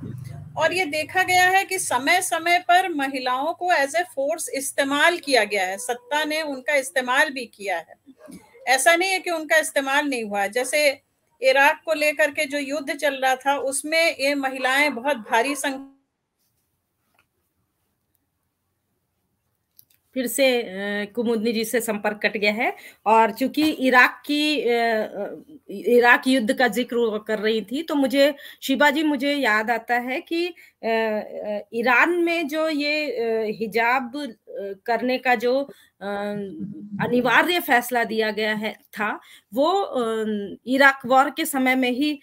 और ये देखा गया है कि समय समय पर महिलाओं को एज ए फोर्स इस्तेमाल किया गया है, सत्ता ने उनका इस्तेमाल भी किया है। ऐसा नहीं है कि उनका इस्तेमाल नहीं हुआ। जैसे इराक को लेकर के जो युद्ध चल रहा था, उसमें ये महिलाएं बहुत भारी संख्या। फिर से कुमुदनी जी से संपर्क कट गया है। और चूंकि इराक युद्ध का जिक्र कर रही थी, तो मुझे याद आता है कि ईरान में जो ये हिजाब करने का जो अनिवार्य फैसला दिया गया था, वो इराक वॉर के समय में ही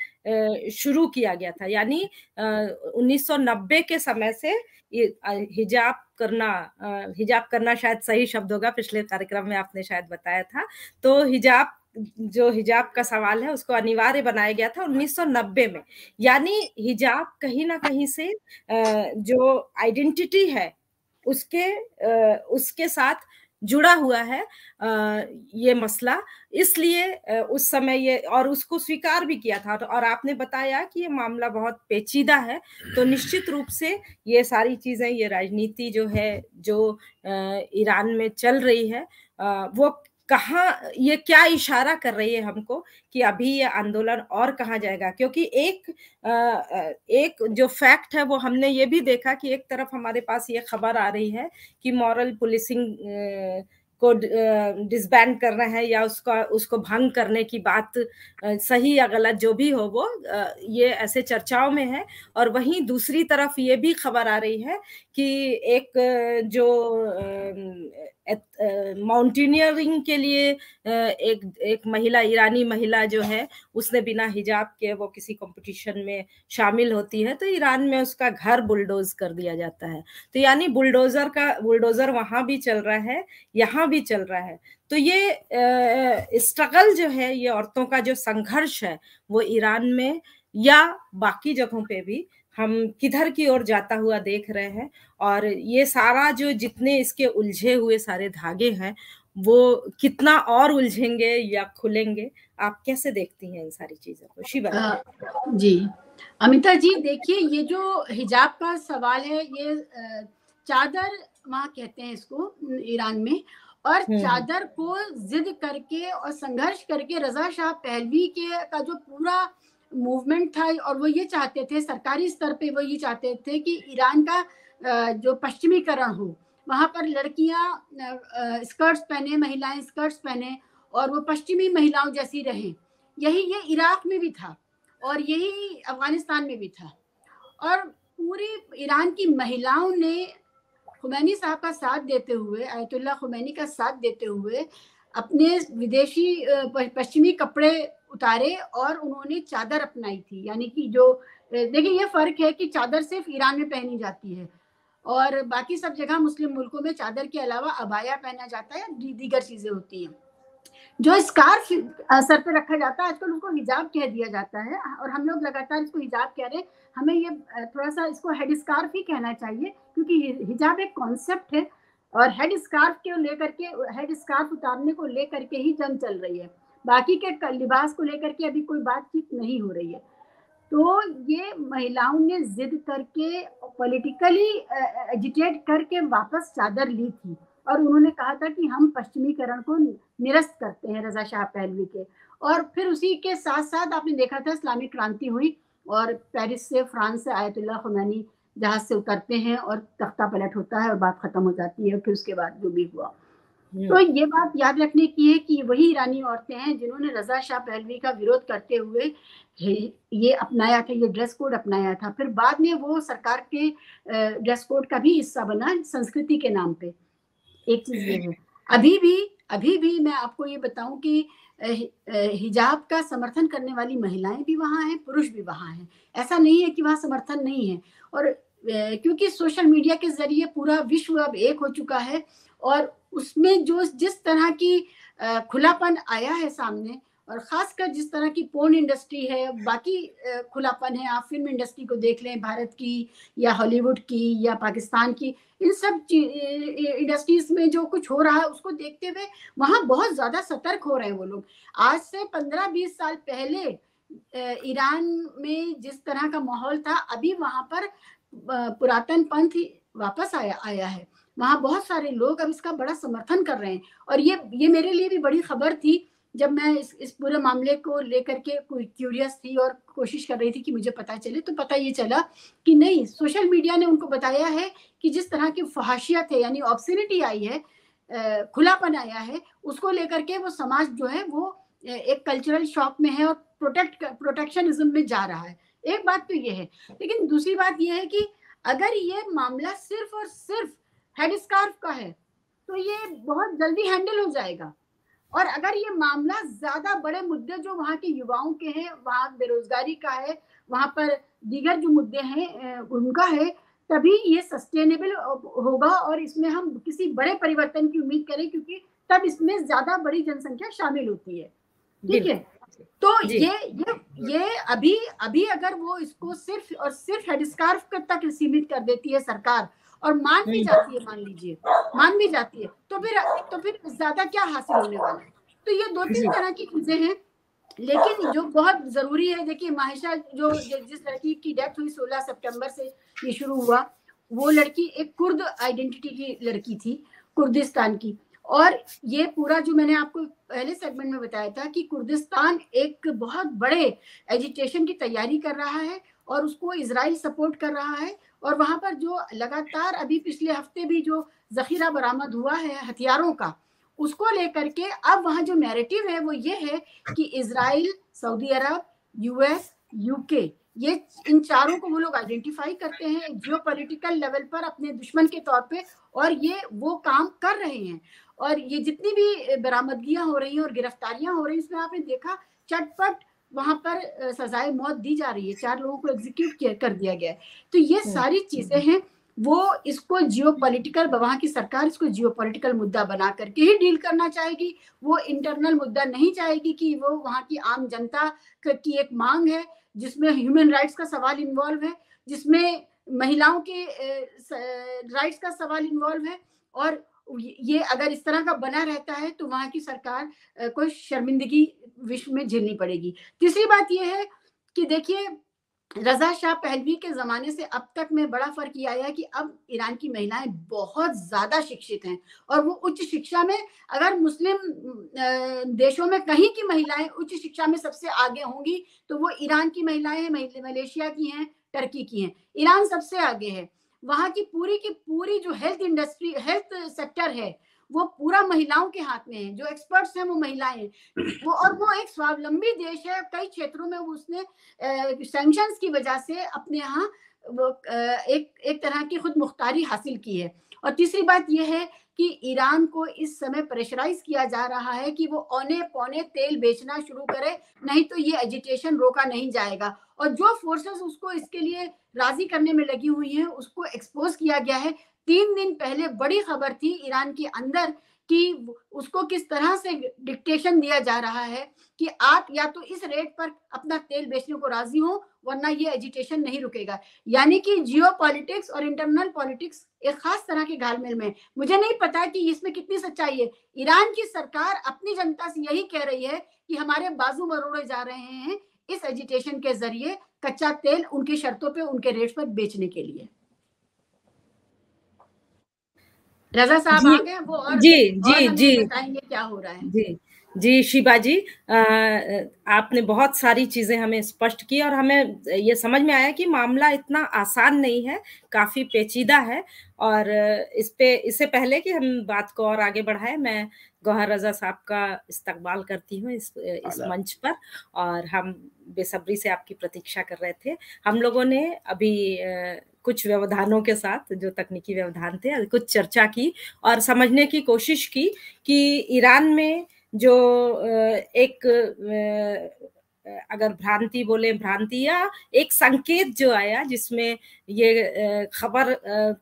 शुरू किया गया था। यानी 1990 के समय से हिजाब करना शायद सही शब्द होगा, पिछले कार्यक्रम में आपने शायद बताया था। तो हिजाब का सवाल है, उसको अनिवार्य बनाया गया था 1990 में। यानी हिजाब कहीं ना कहीं से जो आइडेंटिटी है उसके साथ जुड़ा हुआ है ये मसला। इसलिए उस समय ये, और उसको स्वीकार भी किया था। और आपने बताया कि ये मामला बहुत पेचीदा है, तो निश्चित रूप से ये सारी चीजें, ये राजनीति जो है, जो ईरान में चल रही है, वो कहाँ, ये क्या इशारा कर रही है हमको कि अभी ये आंदोलन और कहाँ जाएगा। क्योंकि एक जो फैक्ट है, वो हमने ये भी देखा कि एक तरफ हमारे पास ये खबर आ रही है कि मॉरल पुलिसिंग को डिसबैंड करना है, या उसको भंग करने की बात, सही या गलत जो भी हो वो, ये ऐसे चर्चाओं में है। और वहीं दूसरी तरफ ये भी खबर आ रही है कि एक जो माउंटेनियरिंग के लिए एक महिला, ईरानी महिला जो है, उसने बिना हिजाब के वो किसी कंपटीशन में शामिल होती है, तो ईरान में उसका घर बुलडोज कर दिया जाता है। तो यानी बुलडोजर वहां भी चल रहा है, यहाँ भी चल रहा है। तो ये स्ट्रगल जो है, ये औरतों का जो संघर्ष है, वो ईरान में या बाकी जगहों पे भी हम किधर की ओर जाता हुआ देख रहे हैं। और ये सारा जो जितने इसके उलझे हुए सारे धागे हैं, वो कितना और उलझेंगे या खुलेंगे, आप कैसे देखती हैं इन सारी चीजों को, शिवा? जी अमिता जी, देखिए, ये जो हिजाब का सवाल है, ये चादर वहाँ कहते हैं इसको ईरान में, और चादर को जिद करके और संघर्ष करके रजा शाह पहलवी का जो पूरा मूवमेंट था, और वो ये चाहते थे, सरकारी स्तर पे वो ये चाहते थे कि ईरान का जो पश्चिमीकरण हो, वहां पर लड़कियां स्कर्ट्स पहने, महिलाएं स्कर्ट्स पहने, और वो पश्चिमी महिलाओं जैसी रहें। यही ये इराक में भी था और यही अफगानिस्तान में भी था। और पूरी ईरान की महिलाओं ने खुमैनी साहब का साथ देते हुए, आयतुल्लाह खुमैनी का साथ देते हुए, अपने विदेशी पश्चिमी कपड़े उतारे और उन्होंने चादर अपनाई थी। यानी कि जो देखिए, ये फर्क है कि चादर सिर्फ ईरान में पहनी जाती है और बाकी सब जगह मुस्लिम मुल्कों में चादर के अलावा अबाया पहना जाता है, दीगर चीजें होती हैं। जो स्कार्फ सर पे रखा जाता है, आजकल उसको हिजाब कह दिया जाता है, और हम लोग लगातार इसको हिजाब कह रहे हैं। हमें ये थोड़ा सा इसको हेड स्कार्फ ही कहना चाहिए, क्योंकि हिजाब एक कॉन्सेप्ट है, और हेड स्कार्फ के लेकर के, हेड स्कार्फ उतारने को लेकर के ही जंग चल रही है। बाकी के लिबास को लेकर के अभी कोई बातचीत नहीं हो रही है। तो ये महिलाओं ने जिद करके, पॉलिटिकली एजिटेट करके वापस चादर ली थी, और उन्होंने कहा था कि हम पश्चिमीकरण को निरस्त करते हैं रजा शाह पहलवी के। और फिर उसी के साथ साथ आपने देखा था इस्लामिक क्रांति हुई, और पेरिस से, फ्रांस से आयतुल्लाह खुमैनी जहाज से उतरते हैं और तख्ता पलट होता है और बात खत्म हो जाती है। फिर उसके बाद जो भी हुआ, तो ये बात याद रखने की है कि वही ईरानी औरतें हैं जिन्होंने रजा शाह पहलवी का विरोध करते हुए ये अपनाया था, ये ड्रेस कोड अपनाया था। फिर बाद में वो सरकार के ड्रेस कोड का भी हिस्सा बना संस्कृति के नाम पे। एक चीज ये है, अभी भी मैं आपको ये बताऊं कि हिजाब का समर्थन करने वाली महिलाएं भी वहां हैं, पुरुष भी वहां हैं। ऐसा नहीं है कि वहां समर्थन नहीं है। और क्योंकि सोशल मीडिया के जरिए पूरा विश्व अब एक हो चुका है और उसमें जो जिस तरह की खुलापन आया है सामने, और खासकर जिस तरह की पोर्न इंडस्ट्री है, बाकी खुलापन है, आप फिल्म इंडस्ट्री को देख लें, भारत की या हॉलीवुड की या पाकिस्तान की, इन सब इंडस्ट्रीज में जो कुछ हो रहा है उसको देखते हुए वहां बहुत ज्यादा सतर्क हो रहे हैं वो लोग। आज से 15-20 साल पहले ईरान में जिस तरह का माहौल था, अभी वहां पर पुरातन पंथ वापस आया है। वहां बहुत सारे लोग अब इसका बड़ा समर्थन कर रहे हैं। और ये मेरे लिए भी बड़ी खबर थी जब मैं इस पूरे मामले को लेकर के क्यूरियस थी और कोशिश कर रही थी कि मुझे पता चले, तो पता ये चला कि नहीं, सोशल मीडिया ने उनको बताया है कि जिस तरह की फहाशियत है, यानी ऑब्सिनिटी आई है, खुलापन आया है, उसको लेकर के वो समाज जो है वो एक कल्चरल शॉक में है और प्रोटेक्शनिज्म में जा रहा है। एक बात तो ये है, लेकिन दूसरी बात ये है कि अगर ये मामला सिर्फ और सिर्फ हेड स्कार्फ का है तो ये बहुत जल्दी हैंडल हो जाएगा। और अगर ये मामला ज्यादा बड़े मुद्दे जो वहाँ के युवाओं के हैं, वहाँ बेरोजगारी का है, वहाँ पर दीगर जो मुद्दे हैं उनका है, तभी ये सस्टेनेबल होगा और इसमें हम किसी बड़े परिवर्तन की उम्मीद करें, क्योंकि तब इसमें ज्यादा बड़ी जनसंख्या शामिल होती है। ठीक है, तो ये अभी अगर वो इसको सिर्फ और सिर्फ हेडस्कार्फ तक सीमित कर देती है सरकार, और मान भी जाती है, मान लीजिए मान भी जाती है, तो फिर ज्यादा क्या हासिल होने वाला है। तो ये 2-3 तरह की चीजें हैं, लेकिन जो बहुत जरूरी है, देखिए माहिशा जो जिस लड़की की डेथ हुई 16 सितंबर से ये शुरू हुआ, वो लड़की एक कुर्द आइडेंटिटी की लड़की थी, कुर्दिस्तान की। और ये पूरा जो मैंने आपको पहले सेगमेंट में बताया था कि कुर्दिस्तान एक बहुत बड़े एजिटेशन की तैयारी कर रहा है और उसको इजराइल सपोर्ट कर रहा है। और वहां पर जो लगातार अभी पिछले हफ्ते भी जो जखीरा बरामद हुआ है हथियारों का, उसको लेकर के अब वहां जो नैरेटिव है वो ये है कि इजराइल, सऊदी अरब, यूएस, यूके, ये इन चारों को वो लोग आइडेंटिफाई करते हैं जियोपॉलिटिकल लेवल पर अपने दुश्मन के तौर पे, और ये वो काम कर रहे हैं। और ये जितनी भी बरामदगियां हो रही हैं और गिरफ्तारियां हो रही हैं, इसमें आपने देखा चटपट वहां पर सजाए मौत दी जा रही है, 4 लोगों को एग्जीक्यूट कर दिया गया है। तो ये सारी चीजें हैं, वो इसको जियोपॉलिटिकल, वहां की सरकार इसको जियोपॉलिटिकल मुद्दा बना करके ही डील करना चाहेगी। वो इंटरनल मुद्दा नहीं चाहेगी कि वो वहां की आम जनता की एक मांग है जिसमें ह्यूमन राइट्स का सवाल इन्वॉल्व है, जिसमें महिलाओं के राइट्स का सवाल इन्वॉल्व है। और ये अगर इस तरह का बना रहता है तो वहां की सरकार को शर्मिंदगी विश्व में झेलनी पड़ेगी। तीसरी बात यह है कि देखिए, रजा शाह पहलवी के जमाने से अब तक में बड़ा फर्क ये आया है कि अब ईरान की महिलाएं बहुत ज्यादा शिक्षित हैं, और वो उच्च शिक्षा में, अगर मुस्लिम देशों में कहीं की महिलाएं उच्च शिक्षा में सबसे आगे होंगी तो वो ईरान की महिलाएं हैं, मलेशिया की हैं, टर्की की हैं। ईरान सबसे आगे है। वहां की पूरी जो हेल्थ इंडस्ट्री, हेल्थ सेक्टर है, वो पूरा महिलाओं के हाथ में है। जो एक्सपर्ट्स हैं वो महिलाएं हैं। वो एक स्वावलंबी देश है। कई क्षेत्रों में उसने सैंक्शंस की वजह से अपने यहाँ वो एक तरह की खुद मुख्तारी हासिल की है। और तीसरी बात यह है कि ईरान को इस समय प्रेशराइज किया जा रहा है कि वो औने पौने तेल बेचना शुरू करे, नहीं तो ये एजिटेशन रोका नहीं जाएगा। और जो फोर्सेस उसको इसके लिए राजी करने में लगी हुई हैं उसको एक्सपोज किया गया है। 3 दिन पहले बड़ी खबर थी ईरान के अंदर कि उसको किस तरह से डिक्टेशन दिया जा रहा है कि आप या तो इस रेट पर अपना तेल बेचने को राजी हो, वरना ये एजिटेशन नहीं रुकेगा। यानी कि जियो पॉलिटिक्स और इंटरनल पॉलिटिक्स एक खास तरह के घालमेल में। मुझे नहीं पता कि इसमें कितनी सच्चाई है। ईरान की सरकार अपनी जनता से यही कह रही है कि हमारे बाजू मरोड़े जा रहे हैं इस एजिटेशन के जरिए कच्चा तेल उनकी शर्तों पे, उनके रेट पर बेचने के लिए। रजा साहब आ गए, वो और जी बताएंगे क्या हो रहा है। जी जी शिबा जी, आपने बहुत सारी चीजें हमें स्पष्ट की और हमें ये समझ में आया कि मामला इतना आसान नहीं है, काफी पेचीदा है। और इससे पहले कि हम बात को और आगे बढ़ाएं, मैं गौहर रजा साहब का इस्तकबाल करती हूँ इस मंच पर, और हम बेसब्री से आपकी प्रतीक्षा कर रहे थे। हम लोगों ने अभी कुछ व्यवधानों के साथ, जो तकनीकी व्यवधान थे, कुछ चर्चा की और समझने की कोशिश की कि ईरान में जो एक अगर भ्रांति बोले, भ्रांति या एक संकेत जो आया, जिसमें ये खबर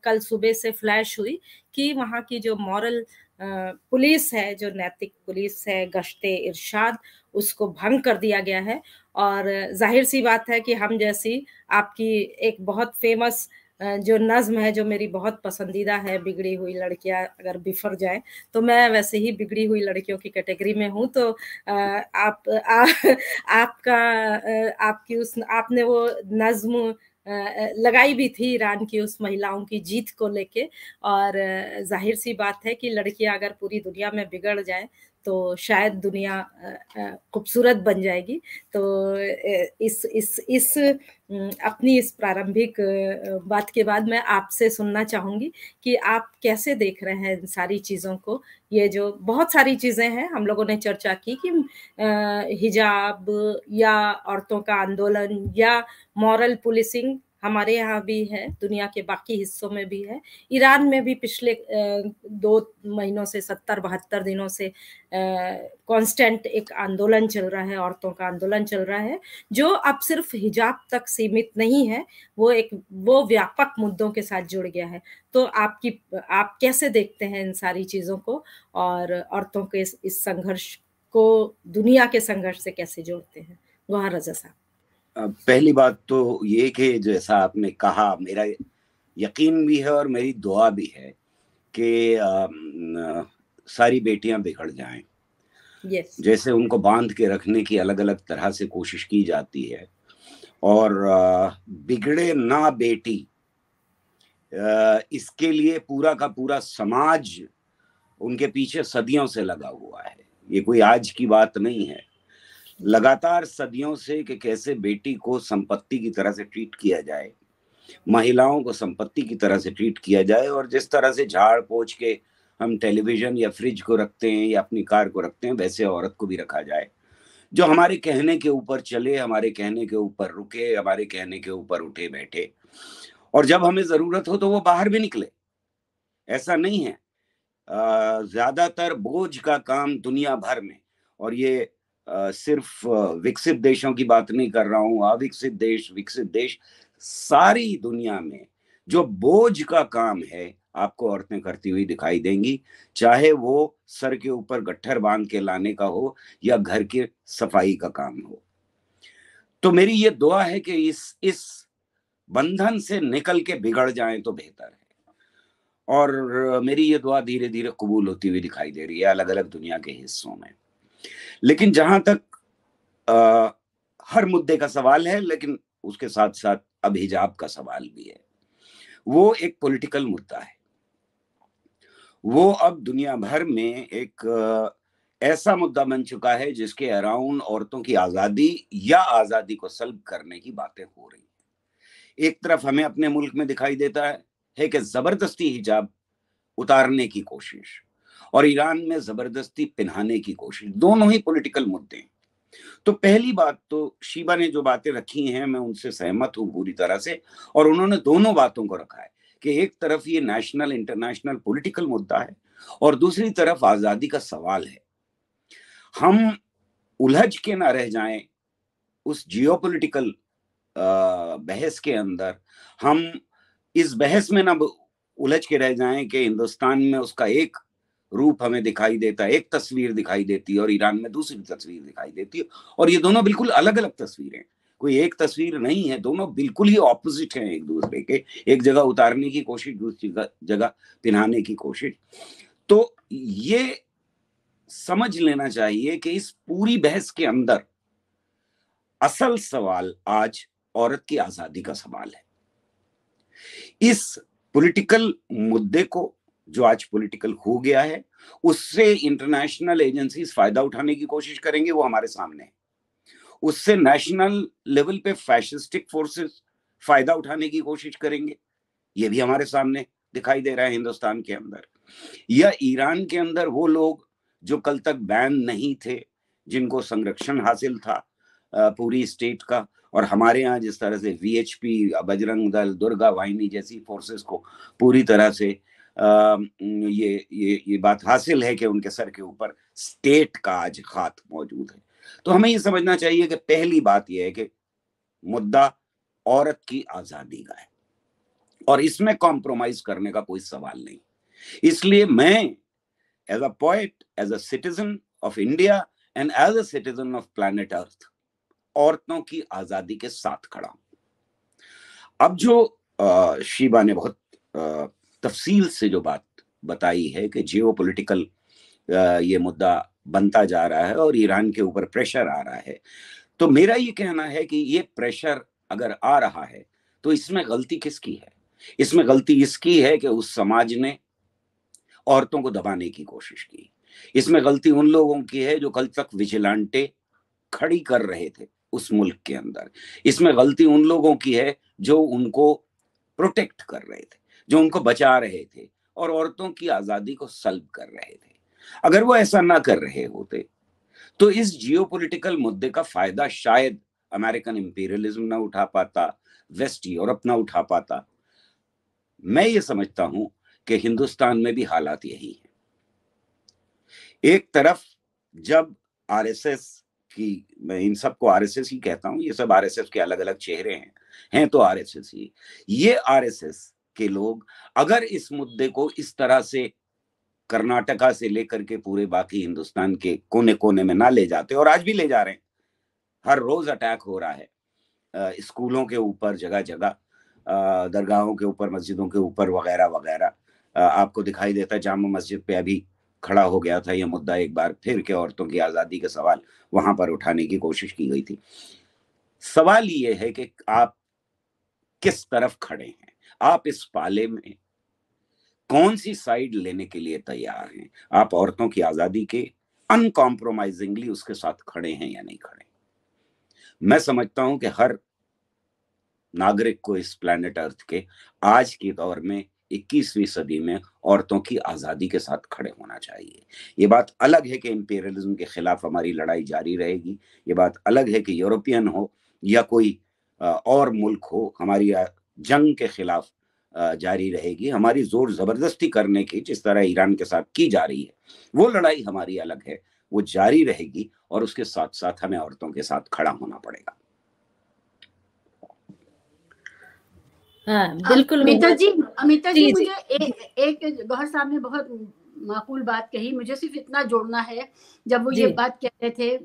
कल सुबह से फ्लैश हुई कि वहाँ की जो मॉरल पुलिस है, जो नैतिक पुलिस है, गश्ते इरशाद, उसको भंग कर दिया गया है। और जाहिर सी बात है कि हम जैसी आपकी एक बहुत फेमस जो नज्म है, जो मेरी बहुत पसंदीदा है, बिगड़ी हुई लड़कियां अगर बिफर जाए, तो मैं वैसे ही बिगड़ी हुई लड़कियों की कैटेगरी में हूँ। तो आपने वो नज्म लगाई भी थी ईरान की उस महिलाओं की जीत को लेके, और जाहिर सी बात है कि लड़कियां अगर पूरी दुनिया में बिगड़ जाए तो शायद दुनिया खूबसूरत बन जाएगी। तो इस अपनी इस प्रारंभिक बात के बाद मैं आपसे सुनना चाहूंगी कि आप कैसे देख रहे हैं इन सारी चीजों को। ये जो बहुत सारी चीजें हैं, हम लोगों ने चर्चा की कि हिजाब या औरतों का आंदोलन या मॉरल पुलिसिंग हमारे यहाँ भी है, दुनिया के बाकी हिस्सों में भी है। ईरान में भी पिछले 2 महीनों से 70-72 दिनों से कांस्टेंट एक आंदोलन चल रहा है, औरतों का आंदोलन चल रहा है, जो अब सिर्फ हिजाब तक सीमित नहीं है, वो व्यापक मुद्दों के साथ जुड़ गया है। तो आप कैसे देखते हैं इन सारी चीजों को, और औरतों के इस संघर्ष को दुनिया के संघर्ष से कैसे जोड़ते हैं? गौहर रजा साहब। पहली बात तो ये कि जैसा आपने कहा, मेरा यकीन भी है और मेरी दुआ भी है कि सारी बेटियां बिगड़ जाएं। जैसे उनको बांध के रखने की अलग अलग तरह से कोशिश की जाती है, और बिगड़े ना बेटी, इसके लिए पूरा का पूरा समाज उनके पीछे सदियों से लगा हुआ है। ये कोई आज की बात नहीं है, लगातार सदियों से कि कैसे बेटी को संपत्ति की तरह से ट्रीट किया जाए, महिलाओं को संपत्ति की तरह से ट्रीट किया जाए, और जिस तरह से झाड़ पोंछ के हम टेलीविजन या फ्रिज को रखते हैं या अपनी कार को रखते हैं, वैसे औरत को भी रखा जाए, जो हमारे कहने के ऊपर चले, हमारे कहने के ऊपर रुके, हमारे कहने के ऊपर उठे बैठे, और जब हमें जरूरत हो तो वो बाहर भी निकले। ऐसा नहीं है, ज्यादातर बोझ का काम दुनिया भर में, और ये सिर्फ विकसित देशों की बात नहीं कर रहा हूं, अविकसित देश, विकसित देश, सारी दुनिया में जो बोझ का काम है आपको औरतें करती हुई दिखाई देंगी, चाहे वो सर के ऊपर गट्ठर बांध के लाने का हो या घर के सफाई का काम हो। तो मेरी ये दुआ है कि इस बंधन से निकल के बिगड़ जाएं तो बेहतर है, और मेरी ये दुआ धीरे धीरे कबूल होती हुई दिखाई दे रही है अलग अलग दुनिया के हिस्सों में। लेकिन जहां तक हर मुद्दे का सवाल है, लेकिन उसके साथ साथ अब हिजाब का सवाल भी है, वो एक पॉलिटिकल मुद्दा है। वो अब दुनिया भर में एक ऐसा मुद्दा बन चुका है जिसके अराउंड औरतों की आजादी या आजादी को सल्ब करने की बातें हो रही हैं। एक तरफ हमें अपने मुल्क में दिखाई देता है कि जबरदस्ती हिजाब उतारने की कोशिश, और ईरान में जबरदस्ती पहनाने की कोशिश, दोनों ही पॉलिटिकल मुद्दे हैं। तो पहली बात तो शीबा ने जो बातें रखी हैं, मैं उनसे सहमत हूं पूरी तरह से, और उन्होंने दोनों बातों को रखा है कि एक तरफ ये नेशनल इंटरनेशनल पॉलिटिकल मुद्दा है और दूसरी तरफ आजादी का सवाल है। हम उलझ के ना रह जाएं उस जियोपॉलिटिकल बहस के अंदर, हम इस बहस में ना उलझ के रह जाएं कि हिंदुस्तान में उसका एक रूप हमें दिखाई देता है, एक तस्वीर दिखाई देती है, और ईरान में दूसरी तस्वीर दिखाई देती है, और ये दोनों बिल्कुल अलग अलग तस्वीरें, कोई एक तस्वीर नहीं है, दोनों बिल्कुल ही ऑपोजिट हैं एक दूसरे के। एक जगह उतारने की कोशिश, दूसरी जगह पहनाने की कोशिश। तो ये समझ लेना चाहिए कि इस पूरी बहस के अंदर असल सवाल आज औरत की आजादी का सवाल है। इस पॉलिटिकल मुद्दे को जो आज पॉलिटिकल हो गया है, उससे इंटरनेशनल एजेंसीज फायदा उठाने की कोशिश करेंगे, वो हमारे सामने है। उससे नेशनल लेवल पे फैशिस्टिक फोर्सेस फायदा उठाने की कोशिश करेंगे, ये भी हमारे सामने दिखाई दे रहा है हिंदुस्तान के अंदर। या ईरान के अंदर वो लोग जो कल तक बैन नहीं थे, जिनको संरक्षण हासिल था पूरी स्टेट का, और हमारे यहाँ जिस तरह से वीएचपी, बजरंग दल, दुर्गा वाहिनी जैसी फोर्सेस को पूरी तरह से ये बात हासिल है कि उनके सर के ऊपर स्टेट का आज हाथ मौजूद है। तो हमें ये समझना चाहिए कि पहली बात यह है कि मुद्दा औरत की आजादी का है और इसमें कॉम्प्रोमाइज करने का कोई सवाल नहीं। इसलिए मैं as a poet, as a citizen of India and as a citizen of planet Earth, औरतों की आजादी के साथ खड़ा हूं। अब जो शीबा ने बहुत तफसील से जो बात बताई है कि जियोपॉलिटिकल ये मुद्दा बनता जा रहा है और ईरान के ऊपर प्रेशर आ रहा है, तो मेरा ये कहना है कि ये प्रेशर अगर आ रहा है तो इसमें गलती किसकी है? इसमें गलती इसकी है कि उस समाज ने औरतों को दबाने की कोशिश की। इसमें गलती उन लोगों की है जो कल तक विजिलेंटे खड़ी कर रहे थे उस मुल्क के अंदर। इसमें गलती उन लोगों की है जो उनको प्रोटेक्ट कर रहे थे, जो उनको बचा रहे थे और औरतों की आजादी को सल्ब कर रहे थे। अगर वो ऐसा ना कर रहे होते तो इस जियोपॉलिटिकल मुद्दे का फायदा शायद अमेरिकन इंपीरियलिज्म ना उठा पाता, वेस्ट यूरोप ना उठा पाता। मैं ये समझता हूं कि हिंदुस्तान में भी हालात यही हैं। एक तरफ जब आरएसएस की, मैं इन सबको आरएसएस ही कहता हूं, ये सब आरएसएस के अलग अलग चेहरे हैं तो आरएसएस ही, ये आरएसएस के लोग अगर इस मुद्दे को इस तरह से कर्नाटका से लेकर के पूरे बाकी हिंदुस्तान के कोने कोने में ना ले जाते, और आज भी ले जा रहे हैं, हर रोज अटैक हो रहा है स्कूलों के ऊपर, जगह जगह दरगाहों के ऊपर, मस्जिदों के ऊपर वगैरह वगैरह। आपको दिखाई देता है जामा मस्जिद पे अभी खड़ा हो गया था यह मुद्दा एक बार फिर के औरतों की आजादी का सवाल वहां पर उठाने की कोशिश की गई थी। सवाल ये है कि आप किस तरफ खड़े हैं, आप इस पाले में कौन सी साइड लेने के लिए तैयार हैं? आप औरतों की आजादी के अनकॉम्प्रोमाइजिंगली उसके साथ खड़े हैं या नहीं खड़े? मैं समझता हूं कि हर नागरिक को इस प्लैनेट अर्थ के आज के दौर में 21वीं सदी में औरतों की आजादी के साथ खड़े होना चाहिए। ये बात अलग है कि इंपीरियलिज्म के खिलाफ हमारी लड़ाई जारी रहेगी, ये बात अलग है कि यूरोपियन हो या कोई और मुल्क हो, हमारी जंग के खिलाफ जारी रहेगी। हमारी जोर जबरदस्ती करने की, जिस तरह ईरान के साथ की जा रही है, वो लड़ाई हमारी अलग है, वो जारी रहेगी और उसके साथ साथ हमें औरतों के साथ खड़ा होना पड़ेगा। हाँ, बिल्कुल अमिता जी मुझे एक गौहर साहब ने बहुत माकूल बात कही, मुझे सिर्फ इतना जोड़ना है, जब वो ये बात कह रहे थे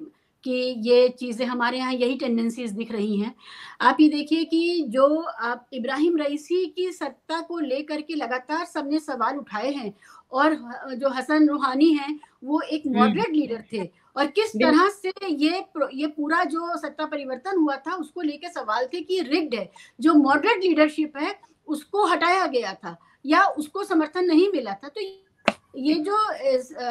कि ये चीजें हमारे यहाँ यही टेंडेंसीज दिख रही हैं। आप ये देखिए कि जो आप इब्राहिम रईसी की सत्ता को लेकर के लगातार सबने सवाल उठाए हैं, और जो हसन रूहानी हैं वो एक मॉडरेट लीडर थे, और किस तरह से ये पूरा जो सत्ता परिवर्तन हुआ था उसको लेके सवाल थे कि रिग्ड है, जो मॉडरेट लीडरशिप है उसको हटाया गया था या उसको समर्थन नहीं मिला था। तो ये जो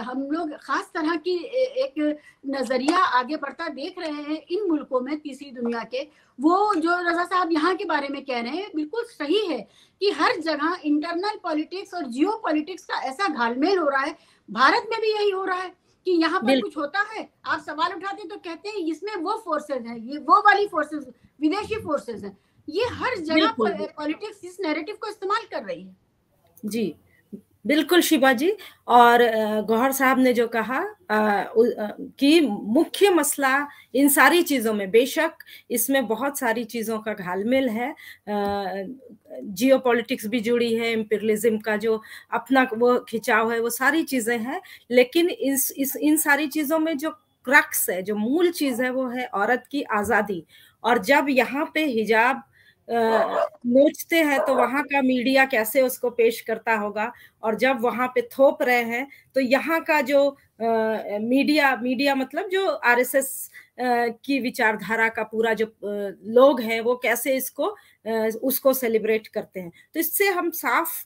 हम लोग खास तरह की एक नजरिया आगे बढ़ता देख रहे हैं इन मुल्कों में, तीसरी दुनिया के, वो जो रजा साहब यहाँ के बारे में कह रहे हैं बिल्कुल सही है कि हर जगह इंटरनल पॉलिटिक्स और जियो पॉलिटिक्स का ऐसा घालमेल हो रहा है। भारत में भी यही हो रहा है कि यहाँ पर कुछ होता है, आप सवाल उठाते तो कहते हैं इसमें वो फोर्सेज हैं, ये वो वाली फोर्सेज, विदेशी फोर्सेज हैं। ये हर जगह पॉलिटिक्स इस नैरेटिव को इस्तेमाल कर रही है। जी बिल्कुल शीबा जी, और गौहर साहब ने जो कहा कि मुख्य मसला इन सारी चीज़ों में, बेशक इसमें बहुत सारी चीज़ों का घालमेल है, जियोपॉलिटिक्स भी जुड़ी है, इंपीरियलिज्म का जो अपना वो खिंचाव है, वो सारी चीज़ें हैं, लेकिन इन सारी चीज़ों में जो क्रक्स है, जो मूल चीज़ है, वो है औरत की आज़ादी। और जब यहाँ पे हिजाब नोचते हैं तो वहां का मीडिया कैसे उसको पेश करता होगा, और जब वहां पे थोप रहे हैं तो यहाँ का जो मीडिया मतलब जो आरएसएस की विचारधारा का पूरा जो लोग हैं वो कैसे इसको उसको सेलिब्रेट करते हैं। तो इससे हम साफ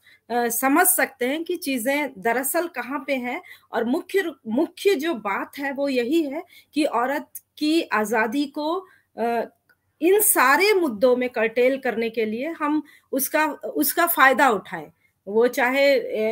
समझ सकते हैं कि चीजें दरअसल कहाँ पे हैं। और मुख्य जो बात है वो यही है कि औरत की आजादी को इन सारे मुद्दों में कर्टेल करने के लिए हम उसका फायदा उठाएं। वो चाहे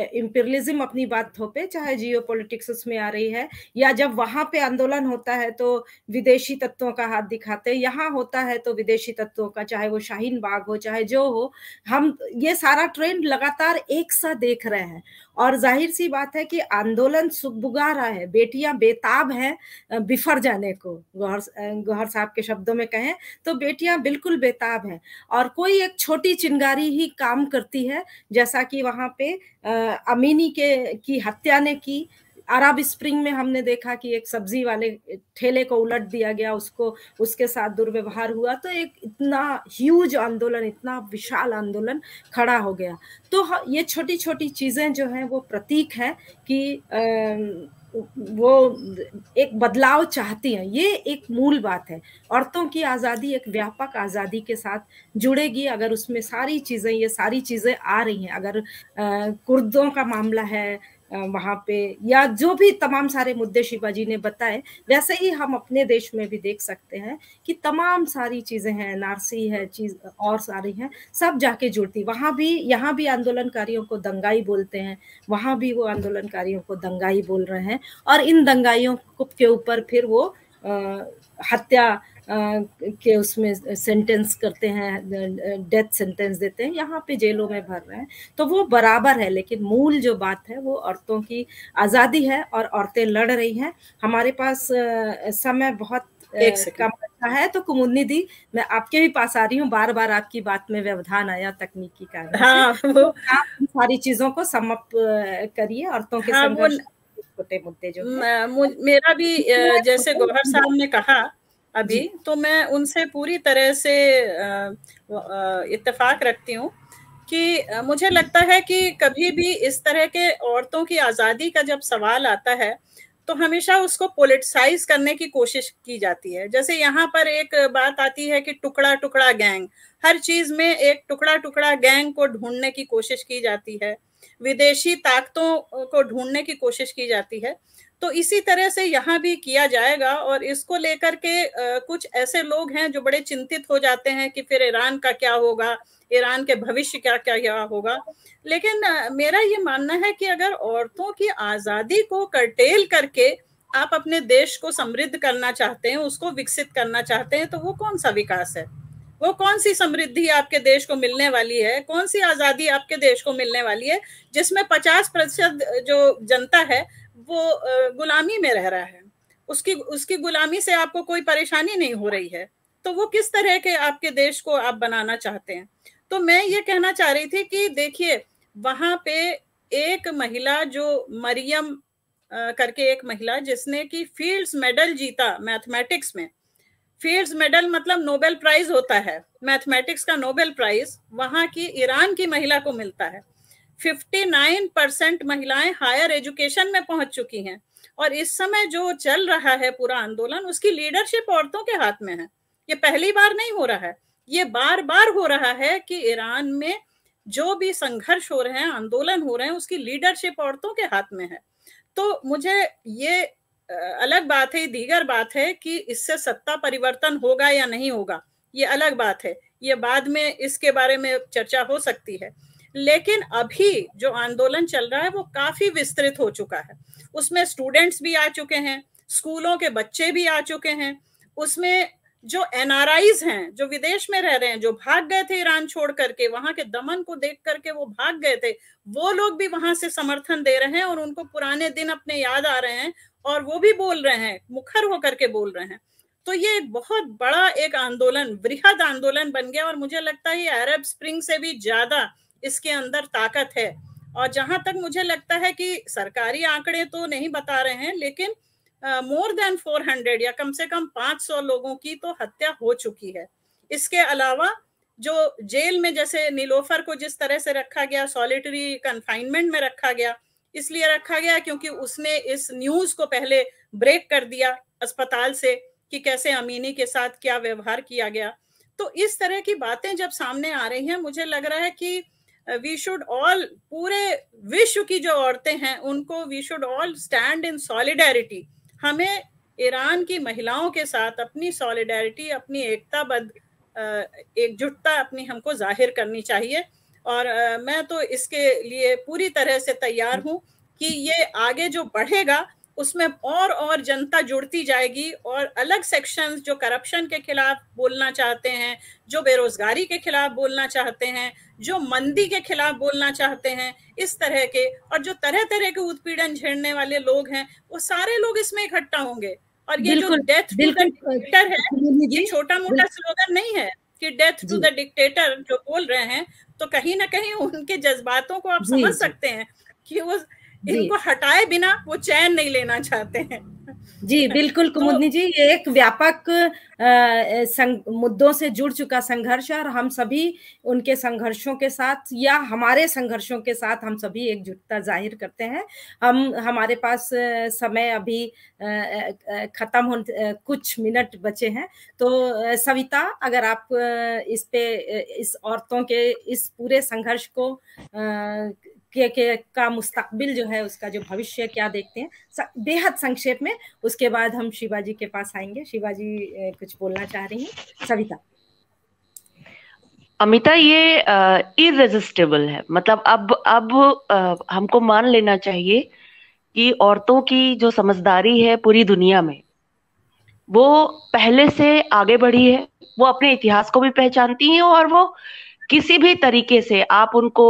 इंपीरियलिज्म अपनी बात थोपे, चाहे जियोपॉलिटिक्स उसमें आ रही है, या जब वहां पे आंदोलन होता है तो विदेशी तत्वों का हाथ दिखाते, यहाँ होता है तो विदेशी तत्वों का, चाहे वो शाहीन बाग हो चाहे जो हो, हम ये सारा ट्रेंड लगातार एक सा देख रहे हैं। और जाहिर सी बात है कि आंदोलन सुगबुगा रहा है, बेटियां बेताब हैं बिफर जाने को। गौहर साहब के शब्दों में कहें तो बेटियां बिल्कुल बेताब हैं, और कोई एक छोटी चिंगारी ही काम करती है। जैसा कि वहां पे अमीनी की हत्या ने की, अरब स्प्रिंग में हमने देखा कि एक सब्जी वाले ठेले को उलट दिया गया, उसके साथ दुर्व्यवहार हुआ, तो एक इतना ह्यूज आंदोलन, इतना विशाल आंदोलन खड़ा हो गया। तो ये छोटी छोटी चीजें जो हैं वो प्रतीक है कि वो एक बदलाव चाहती हैं। ये एक मूल बात है। औरतों की आज़ादी एक व्यापक आज़ादी के साथ जुड़ेगी अगर उसमें सारी चीज़ें, ये सारी चीज़ें आ रही हैं। अगर कुर्दों का मामला है वहाँ पे, या जो भी तमाम सारे मुद्दे शिवा जी ने बताए, वैसे ही हम अपने देश में भी देख सकते हैं कि तमाम सारी चीज़ें हैं, एनआरसी है, चीज और सारी हैं, सब जाके जुड़ती। वहाँ भी, यहाँ भी आंदोलनकारियों को दंगाई बोलते हैं, वहाँ भी वो आंदोलनकारियों को दंगाई बोल रहे हैं, और इन दंगाइयों के ऊपर फिर वो हत्या के उसमें सेंटेंस करते हैं, डेथ सेंटेंस देते हैं, यहाँ पे जेलों में भर रहे हैं। तो वो बराबर है, लेकिन मूल जो बात है वो औरतों की आज़ादी है, और औरतें लड़ रही हैं। हमारे पास समय बहुत कम बचा है, तो कुमुदनी दी, मैं आपके भी पास आ रही हूँ। बार बार आपकी बात में व्यवधान आया तकनीकी कारण से, तो आप इन सारी चीजों को समाप्त करिए, औरतों के संघर्ष, छोटे मुद्दे जो मेरा भी जैसे गौहर साहब ने कहा अभी, तो मैं उनसे पूरी तरह से इत्तेफाक रखती हूँ कि मुझे लगता है कि कभी भी इस तरह के औरतों की आज़ादी का जब सवाल आता है तो हमेशा उसको पॉलिटिसाइज करने की कोशिश की जाती है। जैसे यहाँ पर एक बात आती है कि टुकड़ा टुकड़ा गैंग, हर चीज में एक टुकड़ा टुकड़ा गैंग को ढूंढने की कोशिश की जाती है, विदेशी ताकतों को ढूंढने की कोशिश की जाती है। तो इसी तरह से यहाँ भी किया जाएगा, और इसको लेकर के कुछ ऐसे लोग हैं जो बड़े चिंतित हो जाते हैं कि फिर ईरान का क्या होगा, ईरान के भविष्य क्या क्या होगा। लेकिन मेरा ये मानना है कि अगर औरतों की आजादी को कर्टेल करके आप अपने देश को समृद्ध करना चाहते हैं, उसको विकसित करना चाहते हैं, तो वो कौन सा विकास है, वो कौन सी समृद्धि आपके देश को मिलने वाली है, कौन सी आजादी आपके देश को मिलने वाली है जिसमें 50% जो जनता है वो गुलामी में रह रहा है, उसकी गुलामी से आपको कोई परेशानी नहीं हो रही है। तो वो किस तरह के आपके देश को आप बनाना चाहते हैं। तो मैं ये कहना चाह रही थी कि देखिए, वहां पे एक महिला जो मरियम करके एक महिला, जिसने कि फील्ड्स मेडल जीता मैथमेटिक्स में। फील्ड्स मेडल मतलब नोबेल प्राइज होता है, मैथमेटिक्स का नोबेल प्राइज वहां की ईरान की महिला को मिलता है। 59% महिलाएं हायर एजुकेशन में पहुंच चुकी हैं, और इस समय जो चल रहा है पूरा आंदोलन, उसकी लीडरशिप औरतों के हाथ में है। ये पहली बार नहीं हो रहा है, ये बार बार हो रहा है कि ईरान में जो भी संघर्ष हो रहे हैं, आंदोलन हो रहे हैं, उसकी लीडरशिप औरतों के हाथ में है। तो मुझे ये अलग बात है, दीगर बात है कि इससे सत्ता परिवर्तन होगा या नहीं होगा, ये अलग बात है, ये बाद में इसके बारे में चर्चा हो सकती है। लेकिन अभी जो आंदोलन चल रहा है वो काफी विस्तृत हो चुका है, उसमें स्टूडेंट्स भी आ चुके हैं, स्कूलों के बच्चे भी आ चुके हैं, उसमें जो एनआरआईज हैं, जो विदेश में रह रहे हैं, जो भाग गए थे ईरान छोड़ करके, वहां के दमन को देख करके वो भाग गए थे, वो लोग भी वहां से समर्थन दे रहे हैं, और उनको पुराने दिन अपने याद आ रहे हैं, और वो भी बोल रहे हैं, मुखर होकर के बोल रहे हैं। तो ये बहुत बड़ा एक आंदोलन, वृहद आंदोलन बन गया, और मुझे लगता है ये अरब स्प्रिंग से भी ज्यादा इसके अंदर ताकत है। और जहां तक मुझे लगता है कि सरकारी आंकड़े तो नहीं बता रहे हैं, लेकिन मोर देन 400 या कम से कम 500 लोगों की तो हत्या हो चुकी है। इसके अलावा जो जेल में जैसे नीलोफर को जिस तरह से रखा गया, सॉलिटरी कन्फाइनमेंट में रखा गया, इसलिए रखा गया क्योंकि उसने इस न्यूज को पहले ब्रेक कर दिया अस्पताल से कि कैसे अमीनी के साथ क्या व्यवहार किया गया। तो इस तरह की बातें जब सामने आ रही हैं, मुझे लग रहा है कि वी शुड ऑल, पूरे विश्व की जो औरतें हैं उनको we should all stand in solidarity. हमें ईरान की महिलाओं के साथ अपनी सॉलिडेरिटी, अपनी एकताबद्ध एकजुटता अपनी हमको जाहिर करनी चाहिए। और मैं तो इसके लिए पूरी तरह से तैयार हूं कि ये आगे जो बढ़ेगा उसमें और जनता जुड़ती जाएगी, और अलग सेक्शंस जो करप्शन के खिलाफ बोलना चाहते हैं, जो बेरोजगारी के खिलाफ बोलना चाहते हैं, जो मंदी के खिलाफ बोलना चाहते हैं, इस तरह के, और जो तरह तरह के उत्पीड़न झेलने वाले लोग हैं, वो सारे लोग इसमें इकट्ठा होंगे। और ये जो डेथ टू द डिक्टेटर है, ये छोटा मोटा स्लोगन नहीं है कि डेथ टू द डिक्टेटर जो बोल रहे हैं, तो कहीं ना कहीं उनके जज्बातों को आप समझ सकते हैं कि वो इनको हटाए बिना वो चैन नहीं लेना चाहते हैं। जी बिल्कुल कुमुदनी जी, ये एक व्यापक मुद्दों से जुड़ चुका संघर्ष है, और हम सभी उनके संघर्षों के साथ या हमारे संघर्षों के साथ हम सभी एकजुटता जाहिर करते हैं। हमारे पास समय अभी खत्म हो, कुछ मिनट बचे हैं, तो सविता, अगर आप इस औरतों के इस पूरे संघर्ष को का मुस्तकबिल जो है, उसका जो भविष्य क्या देखते हैं बेहद संक्षेप में, उसके बाद हम शिवाजी के पास आएंगे। शिवाजी कुछ बोलना चाह रही हैं। सविता। अमिता, ये इररेजिस्टिबल है। मतलब अब हमको मान लेना चाहिए कि औरतों की जो समझदारी है पूरी दुनिया में, वो पहले से आगे बढ़ी है। वो अपने इतिहास को भी पहचानती हैं, और वो किसी भी तरीके से, आप उनको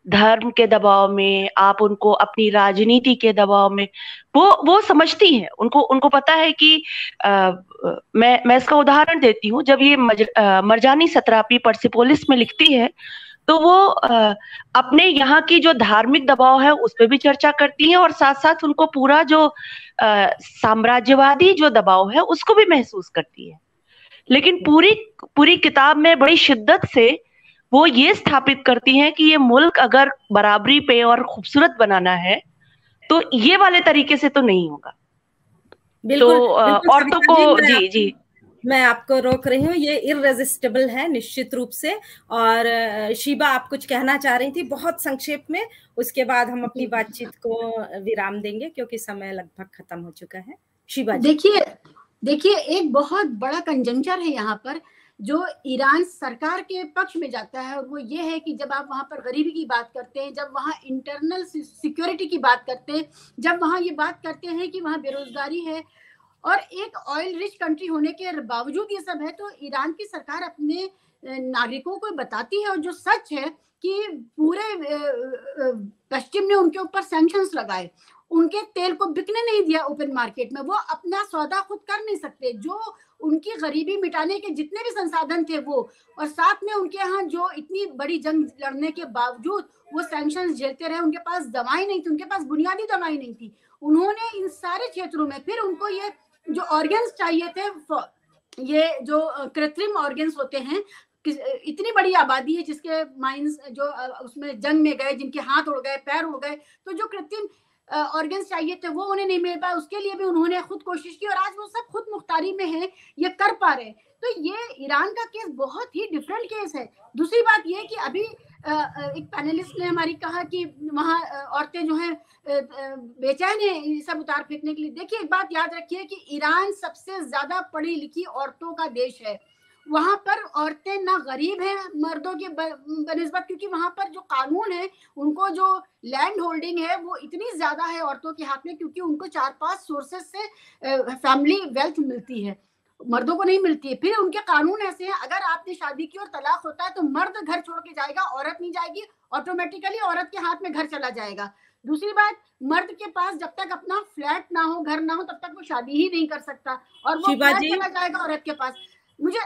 धर्म के दबाव में, आप उनको अपनी राजनीति के दबाव में, वो समझती हैं। उनको पता है कि मैं इसका उदाहरण देती हूँ। जब ये मरजानी सतरापी पर्सिपोलिस में लिखती है, तो वो अपने यहाँ की जो धार्मिक दबाव है उस पर भी चर्चा करती हैं, और साथ साथ उनको पूरा जो साम्राज्यवादी जो दबाव है उसको भी महसूस करती है। लेकिन पूरी किताब में बड़ी शिद्दत से वो ये स्थापित करती हैं कि ये मुल्क अगर बराबरी पे और खूबसूरत बनाना है तो ये वाले तरीके से तो नहीं होगा। तो औरतों को जी मैं आपको रोक रही हूँ, ये इररेजिस्टिबल है निश्चित रूप से। और शीबा, आप कुछ कहना चाह रही थी बहुत संक्षेप में, उसके बाद हम अपनी बातचीत को विराम देंगे क्योंकि समय लगभग खत्म हो चुका है। शीबा जी। देखिए एक बहुत बड़ा कंजंक्चर है यहाँ पर जो ईरान सरकार के पक्ष में जाता है, और वो ये है कि जब आप वहां पर गरीबी की बात करते हैं, जब वहां इंटरनल सिक्योरिटी की बात करते हैं, जब वहां ये बात करते हैं कि वहां बेरोजगारी है और एक ऑयल रिच कंट्री होने के बावजूद ये सब है, तो ईरान की सरकार अपने नागरिकों को बताती है, और जो सच है कि पूरे पश्चिम ने उनके ऊपर सैंक्शंस लगाए, उनके तेल को बिकने नहीं दिया ओपन मार्केट में, वो अपना सौदा खुद कर नहीं सकते, जो उनकी गरीबी मिटाने के जितने भी संसाधन थे वो, और साथ में उनके यहाँ जो इतनी बड़ी जंग लड़ने के बावजूद वो सैंक्शंस झेलते रहे, उनके पास दवाई नहीं थी, उनके पास बुनियादी दवाई नहीं थी। उन्होंने इन सारे क्षेत्रों में फिर उनको ये जो ऑर्गन्स चाहिए थे, ये जो कृत्रिम ऑर्गन्स होते हैं, इतनी बड़ी आबादी है जिसके माइंस जो उसमें जंग में गए, जिनके हाथ उड़ गए, पैर उड़ गए, तो जो कृत्रिम ऑर्गन्स चाहिए थे वो उन्हें नहीं मिल पाया, उसके लिए भी उन्होंने खुद कोशिश की, और आज वो सब खुद मुख्तारी में है, ये कर पा रहे। तो ये ईरान का केस बहुत ही डिफरेंट केस है। दूसरी बात ये कि अभी एक पैनलिस्ट ने हमारी कहा कि वहाँ औरतें जो हैं बेचैन है ये सब उतार फेंकने के लिए। देखिए एक बात याद रखिए कि ईरान सबसे ज्यादा पढ़ी लिखी औरतों का देश है। वहां पर औरतें ना गरीब हैं मर्दों के बनिस्बत, क्योंकि वहां पर जो कानून है, उनको जो लैंड होल्डिंग है वो इतनी ज्यादा है औरतों के हाथ में, क्योंकि उनको 4-5 सोर्सेस से फैमिली वेल्थ मिलती है, मर्दों को नहीं मिलती है। फिर उनके कानून ऐसे हैं, अगर आपने शादी की और तलाक होता है तो मर्द घर छोड़ के जाएगा, औरत नहीं जाएगी, ऑटोमेटिकली औरत के हाथ में घर चला जाएगा। दूसरी बात, मर्द के पास जब तक अपना फ्लैट ना हो, घर ना हो, तब तक वो शादी ही नहीं कर सकता, और वो फ्लैट चला जाएगा औरत के पास। मुझे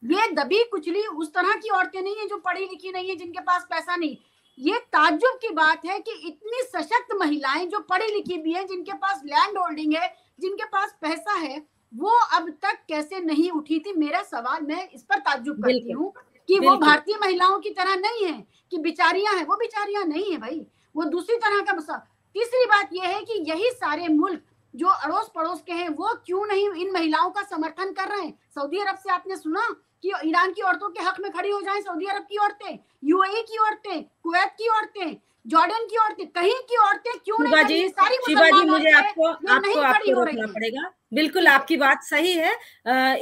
ये दबी कुचली उस तरह की औरतें नहीं है जो पढ़ी लिखी नहीं है, जिनके पास पैसा नहीं। ये ताज्जुब की बात है कि इतनी सशक्त महिलाएं जो पढ़ी लिखी भी हैं, जिनके पास लैंड होल्डिंग है, जिनके पास पैसा है, वो अब तक कैसे नहीं उठी थी? मेरा सवाल, मैं इस पर ताज्जुब करती हूँ कि वो भारतीय महिलाओं की तरह नहीं है कि बिचारियां हैं, वो बिचारियां नहीं है भाई, वो दूसरी तरह का मसला। तीसरी बात यह है कि यही सारे मुल्क जो अड़ोस पड़ोस के हैं वो क्यों नहीं इन महिलाओं का समर्थन कर रहे हैं? सऊदी अरब से आपने सुना कि ईरान की औरतों के हक में खड़ी हो जाएं सऊदी अरब की औरतें, यूएई की औरतें, कुवैत की औरतें, जॉर्डन की औरतें, कहीं की औरतें क्यों नहीं खड़ी? सारी शिवाजी, मुझे आपको हो रोकना पड़ेगा। बिल्कुल आपकी बात सही है।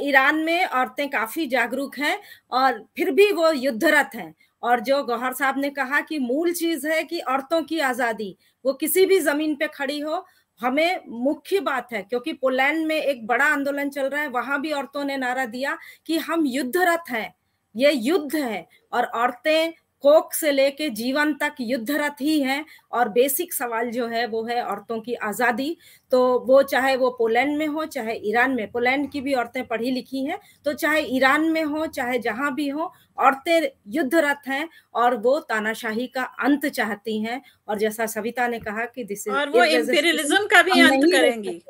ईरान में औरतें काफी जागरूक हैं और फिर भी वो युद्धरत हैं। और जो गौहर साहब ने कहा कि मूल चीज है कि औरतों की आजादी, वो किसी भी जमीन पे खड़ी हो, हमें मुख्य बात है। क्योंकि पोलैंड में एक बड़ा आंदोलन चल रहा है, वहां भी औरतों ने नारा दिया कि हम युद्धरत हैं, ये युद्ध है और औरतें कोख से लेके जीवन तक युद्धरत ही हैं। और बेसिक सवाल जो है वो है औरतों की आजादी। तो वो चाहे वो पोलैंड में हो चाहे ईरान में, पोलैंड की भी औरतें पढ़ी लिखी हैं, तो चाहे ईरान में हो चाहे जहां भी हो, औरतें युद्धरत हैं और वो तानाशाही का अंत चाहती हैं। और जैसा सविता ने कहा कि दिस इज, और वो इंपीरियलिज्म का भी अंत करेंगी।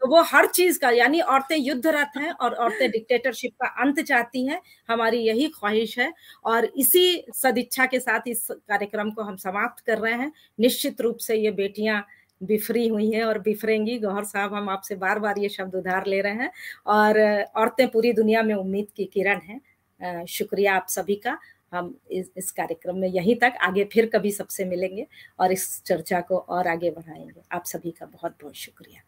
तो वो हर चीज का, यानी औरतें युद्धरत हैं और औरतें डिक्टेटरशिप का अंत चाहती हैं। हमारी यही ख्वाहिश है और इसी सदिच्छा के साथ इस कार्यक्रम को हम समाप्त कर रहे हैं। निश्चित रूप से ये बेटियां बिफरी हुई हैं और बिफरेंगी। गौहर साहब, हम आपसे बार बार ये शब्द उधार ले रहे हैं। और औरतें पूरी दुनिया में उम्मीद की किरण हैं। शुक्रिया आप सभी का। हम इस कार्यक्रम में यहीं तक, आगे फिर कभी सबसे मिलेंगे और इस चर्चा को और आगे बढ़ाएंगे। आप सभी का बहुत बहुत शुक्रिया।